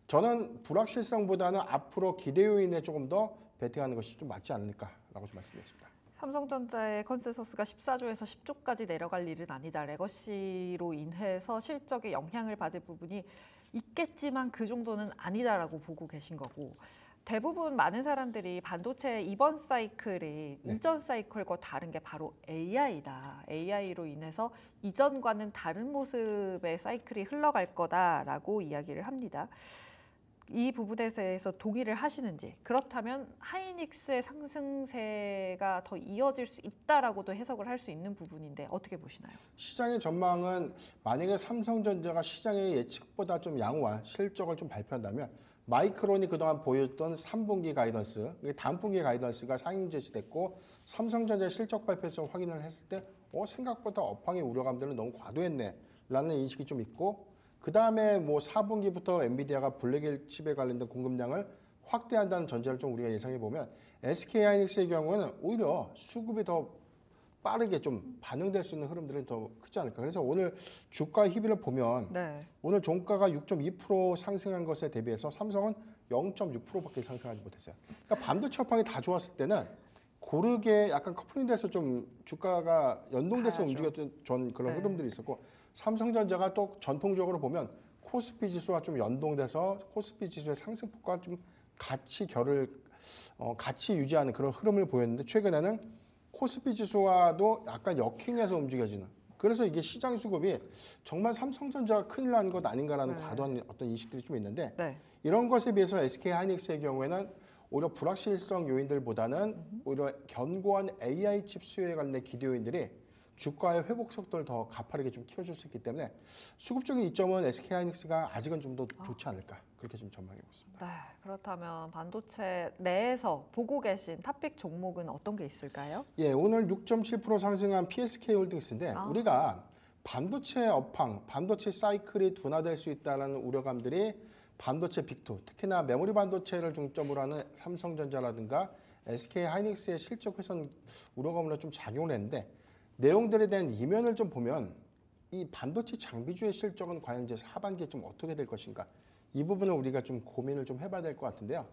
저는 불확실성보다는 앞으로 기대 요인에 조금 더 베팅하는 것이 좀 맞지 않을까라고 좀 말씀드렸습니다. 삼성전자의 컨센서스가 14조에서 10조까지 내려갈 일은 아니다. 레거시로 인해서 실적에 영향을 받을 부분이 있겠지만 그 정도는 아니다라고 보고 계신 거고, 대부분 많은 사람들이 반도체 이번 사이클이 이전 사이클과 다른 게 바로 AI다. AI로 인해서 이전과는 다른 모습의 사이클이 흘러갈 거다라고 이야기를 합니다. 이 부분에 대해서 동의를 하시는지, 그렇다면 하이닉스의 상승세가 더 이어질 수 있다라고도 해석을 할 수 있는 부분인데 어떻게 보시나요? 시장의 전망은 만약에 삼성전자가 시장의 예측보다 좀 양호한 실적을 좀 발표한다면 마이크론이 그동안 보였던 3분기 가이던스, 다음 분기 가이던스가 상향 제시됐고 삼성전자 실적 발표에서 확인을 했을 때 생각보다 업황의 우려감들은 너무 과도했네라는 인식이 좀 있고 그 다음에 뭐 4분기부터 엔비디아가 블랙일 칩에 관련된 공급량을 확대한다는 전제를 좀 우리가 예상해 보면 SK하이닉스의 경우는 오히려 수급이 더 빠르게 좀 반영될 수 있는 흐름들은 더 크지 않을까. 그래서 오늘 주가 희비를 보면 오늘 종가가 6.2% 상승한 것에 대비해서 삼성은 0.6%밖에 상승하지 못했어요. 그러니까 반도체 업황이 다 좋았을 때는 고르게 약간 커플링 돼서 좀 주가가 연동돼서 움직였던 전 그런 흐름들이 있었고 삼성전자가 또 전통적으로 보면 코스피 지수와 좀 연동돼서 코스피 지수의 상승폭과 좀 같이 유지하는 그런 흐름을 보였는데 최근에는 코스피 지수와도 약간 역행해서 움직여지는. 그래서 이게 시장 수급이 정말 삼성전자가 큰일 난 것 아닌가라는 과도한 어떤 인식들이 좀 있는데 이런 것에 비해서 SK하이닉스의 경우에는 오히려 불확실성 요인들보다는 오히려 견고한 AI 칩 수요에 관련된 기대 요인들이 주가의 회복 속도를 더 가파르게 좀 키워줄 수 있기 때문에 수급적인 이점은 SK하이닉스가 아직은 좀 더 좋지 않을까 그렇게 좀 전망하고 있습니다. 네, 그렇다면 반도체 내에서 보고 계신 탑픽 종목은 어떤 게 있을까요? 예, 오늘 6.7% 상승한 PSK홀딩스인데 우리가 반도체 업황, 반도체 사이클이 둔화될 수 있다는 우려감들이 반도체 빅2, 특히나 메모리 반도체를 중점으로 하는 삼성전자라든가 SK하이닉스의 실적 훼손 우려감으로 좀 작용을 했는데 내용들에 대한 이면을 좀 보면 이 반도체 장비주의 실적은 과연 이제 하반기에 좀 어떻게 될 것인가 이 부분을 우리가 좀 고민을 좀 해봐야 될 것 같은데요.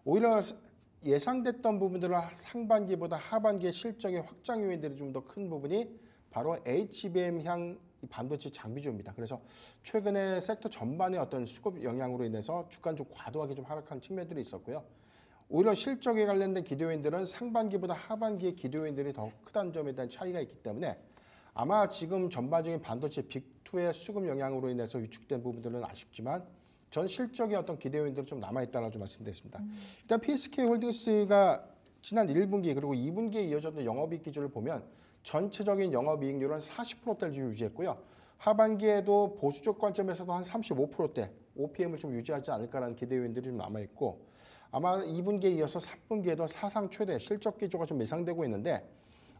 오히려 예상됐던 부분들은 상반기보다 하반기의 실적의 확장 요인들이 좀 더 큰 부분이 바로 HBM향 반도체 장비주입니다. 그래서 최근에 섹터 전반의 어떤 수급 영향으로 인해서 주가는 좀 과도하게 좀 하락한 측면들이 있었고요. 오히려 실적에 관련된 기대 요인들은 상반기보다 하반기의 기대 요인들이 더 크다는 점에 대한 차이가 있기 때문에 아마 지금 전반적인 반도체 빅2의 수급 영향으로 인해서 위축된 부분들은 아쉽지만 전 실적의 어떤 기대 요인들은 좀 남아있다라고 좀 말씀드리겠습니다. 일단 PSK홀딩스가 지난 1분기 그리고 2분기에 이어졌던 영업이익 기준을 보면 전체적인 영업이익률은 40%대를 좀 유지했고요. 하반기에도 보수적 관점에서도 한 35%대 OPM을 좀 유지하지 않을까라는 기대 요인들이 좀 남아있고 아마 2분기에 이어서 3분기에도 사상 최대 실적 기조가 좀 예상되고 있는데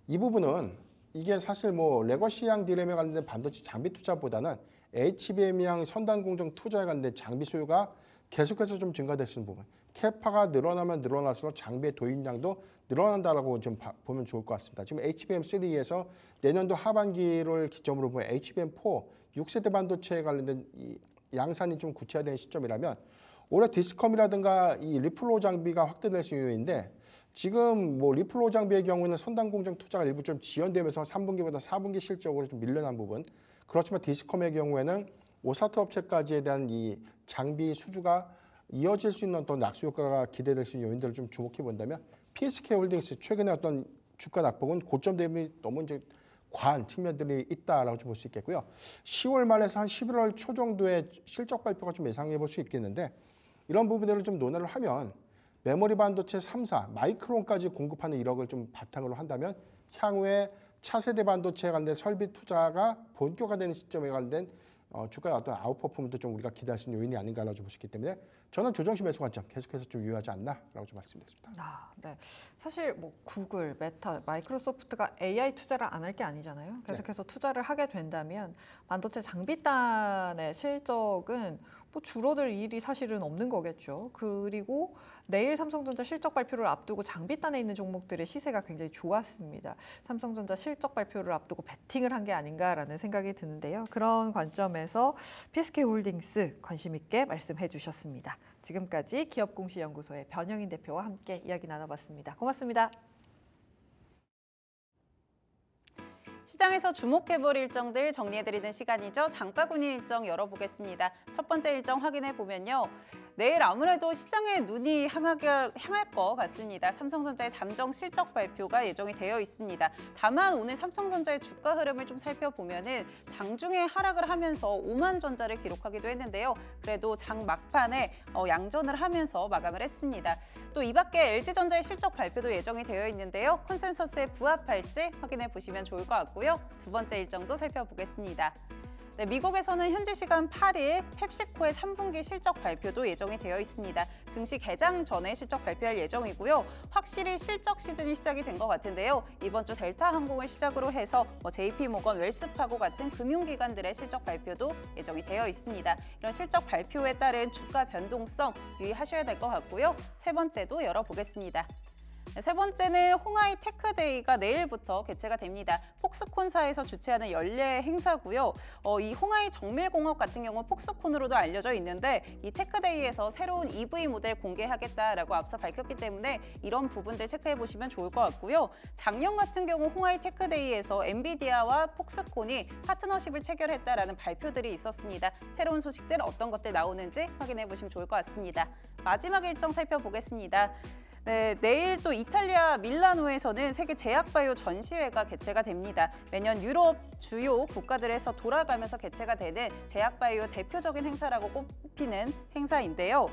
이 부분은 이게 사실 뭐 레거시향 디램에 관련된 반도체 장비 투자보다는 HBM향 선단 공정 투자에 관련된 장비 수요가 계속해서 좀 증가될 수 있는 부분. 캐파가 늘어나면 늘어날수록 장비의 도입량도 늘어난다라고 좀 보면 좋을 것 같습니다. 지금 HBM3에서 내년도 하반기를 기점으로 보면 HBM4 6세대 반도체에 관련된 이 양산이 좀 구체화된 시점이라면 올해 디스컴이라든가 이 리플로 장비가 확대될 수 있는 요인인데 지금 뭐 리플로 장비의 경우는 선단 공정 투자가 일부 좀 지연되면서 3분기보다 4분기 실적으로 좀 밀려난 부분. 그렇지만 디스컴의 경우에는 오사트 업체까지에 대한 이 장비 수주가 이어질 수 있는 어떤 낙수 효과가 기대될 수 있는 요인들을 좀 주목해 본다면 PSK홀딩스 최근에 어떤 주가 낙폭은 고점 대비 너무 이제 과한 측면들이 있다라고 좀 볼 수 있겠고요. 10월 말에서 한 11월 초 정도의 실적 발표가 좀 예상해 볼 수 있겠는데 이런 부분들을 좀 논의를 하면 메모리 반도체 3사, 마이크론까지 공급하는 1억을 좀 바탕으로 한다면 향후에 차세대 반도체에 관련된 설비 투자가 본격화되는 시점에 관련된 주가의 어떤 아웃퍼폼도 좀 우리가 기대할 수 있는 요인이 아닌가라고 볼 수 있기 때문에 저는 조정시 매수 관점 계속해서 좀 유효하지 않나라고 좀 말씀드리겠습니다. 네. 사실 뭐 구글, 메타, 마이크로소프트가 AI 투자를 안 할 게 아니잖아요. 계속해서 투자를 하게 된다면 반도체 장비단의 실적은 뭐 줄어들 일이 사실은 없는 거겠죠. 그리고 내일 삼성전자 실적 발표를 앞두고 장비단에 있는 종목들의 시세가 굉장히 좋았습니다. 삼성전자 실적 발표를 앞두고 베팅을 한 게 아닌가라는 생각이 드는데요. 그런 관점에서 PSK홀딩스 관심 있게 말씀해 주셨습니다. 지금까지 기업공시연구소의 변영인 대표와 함께 이야기 나눠봤습니다. 고맙습니다. 시장에서 주목해볼 일정들 정리해드리는 시간이죠. 장바구니 일정 열어보겠습니다. 첫 번째 일정 확인해보면요. 내일 아무래도 시장에 눈이 향할 것 같습니다. 삼성전자의 잠정 실적 발표가 예정이 되어 있습니다. 다만 오늘 삼성전자의 주가 흐름을 좀 살펴보면은 장중에 하락을 하면서 5만 전자를 기록하기도 했는데요. 그래도 장 막판에 양전을 하면서 마감을 했습니다. 또 이 밖에 LG전자의 실적 발표도 예정이 되어 있는데요. 컨센서스에 부합할지 확인해 보시면 좋을 것 같고요. 두 번째 일정도 살펴보겠습니다. 네, 미국에서는 현지 시간 8일 펩시코의 3분기 실적 발표도 예정이 되어 있습니다. 증시 개장 전에 실적 발표할 예정이고요. 확실히 실적 시즌이 시작이 된 것 같은데요. 이번 주 델타 항공을 시작으로 해서 JP모건, 웰스파고 같은 금융기관들의 실적 발표도 예정이 되어 있습니다. 이런 실적 발표에 따른 주가 변동성 유의하셔야 될 것 같고요. 세 번째도 열어보겠습니다. 세 번째는 홍하이 테크데이가 내일부터 개최가 됩니다. 폭스콘사에서 주최하는 연례 행사고요. 이 홍하이 정밀공업 같은 경우는 폭스콘으로도 알려져 있는데 이 테크데이에서 새로운 EV 모델 공개하겠다라고 앞서 밝혔기 때문에 이런 부분들 체크해 보시면 좋을 것 같고요. 작년 같은 경우 홍하이 테크데이에서 엔비디아와 폭스콘이 파트너십을 체결했다라는 발표들이 있었습니다. 새로운 소식들 어떤 것들 나오는지 확인해 보시면 좋을 것 같습니다. 마지막 일정 살펴보겠습니다. 네, 내일 또 이탈리아 밀라노에서는 세계 제약바이오 전시회가 개최가 됩니다. 매년 유럽 주요 국가들에서 돌아가면서 개최가 되는 제약바이오 대표적인 행사라고 꼽히는 행사인데요.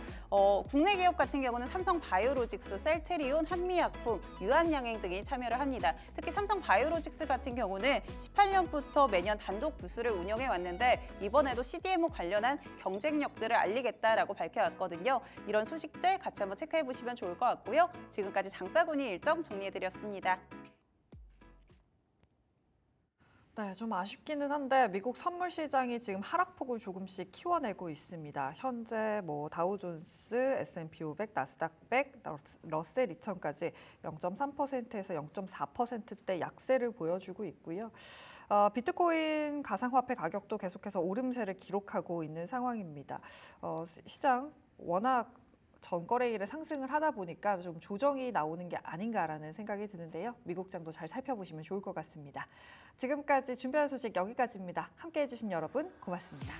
국내 기업 같은 경우는 삼성바이오로직스, 셀트리온, 한미약품, 유한양행 등이 참여를 합니다. 특히 삼성바이오로직스 같은 경우는 18년부터 매년 단독 부스를 운영해 왔는데 이번에도 CDMO 관련한 경쟁력들을 알리겠다라고 밝혀왔거든요. 이런 소식들 같이 한번 체크해 보시면 좋을 것 같고요. 지금까지 장바구니 일정 정리해드렸습니다. 네, 좀 아쉽기는 한데 미국 선물 시장이 지금 하락폭을 조금씩 키워내고 있습니다. 현재 다우존스, S&P 500, 나스닥 100, 러셀 2000까지 0.3%에서 0.4%대 약세를 보여주고 있고요. 비트코인 가상화폐 가격도 계속해서 오름세를 기록하고 있는 상황입니다. 시장 워낙 전거래일에 상승을 하다 보니까 좀 조정이 나오는 게 아닌가라는 생각이 드는데요. 미국장도 잘 살펴보시면 좋을 것 같습니다. 지금까지 준비한 소식 여기까지입니다. 함께해 주신 여러분 고맙습니다.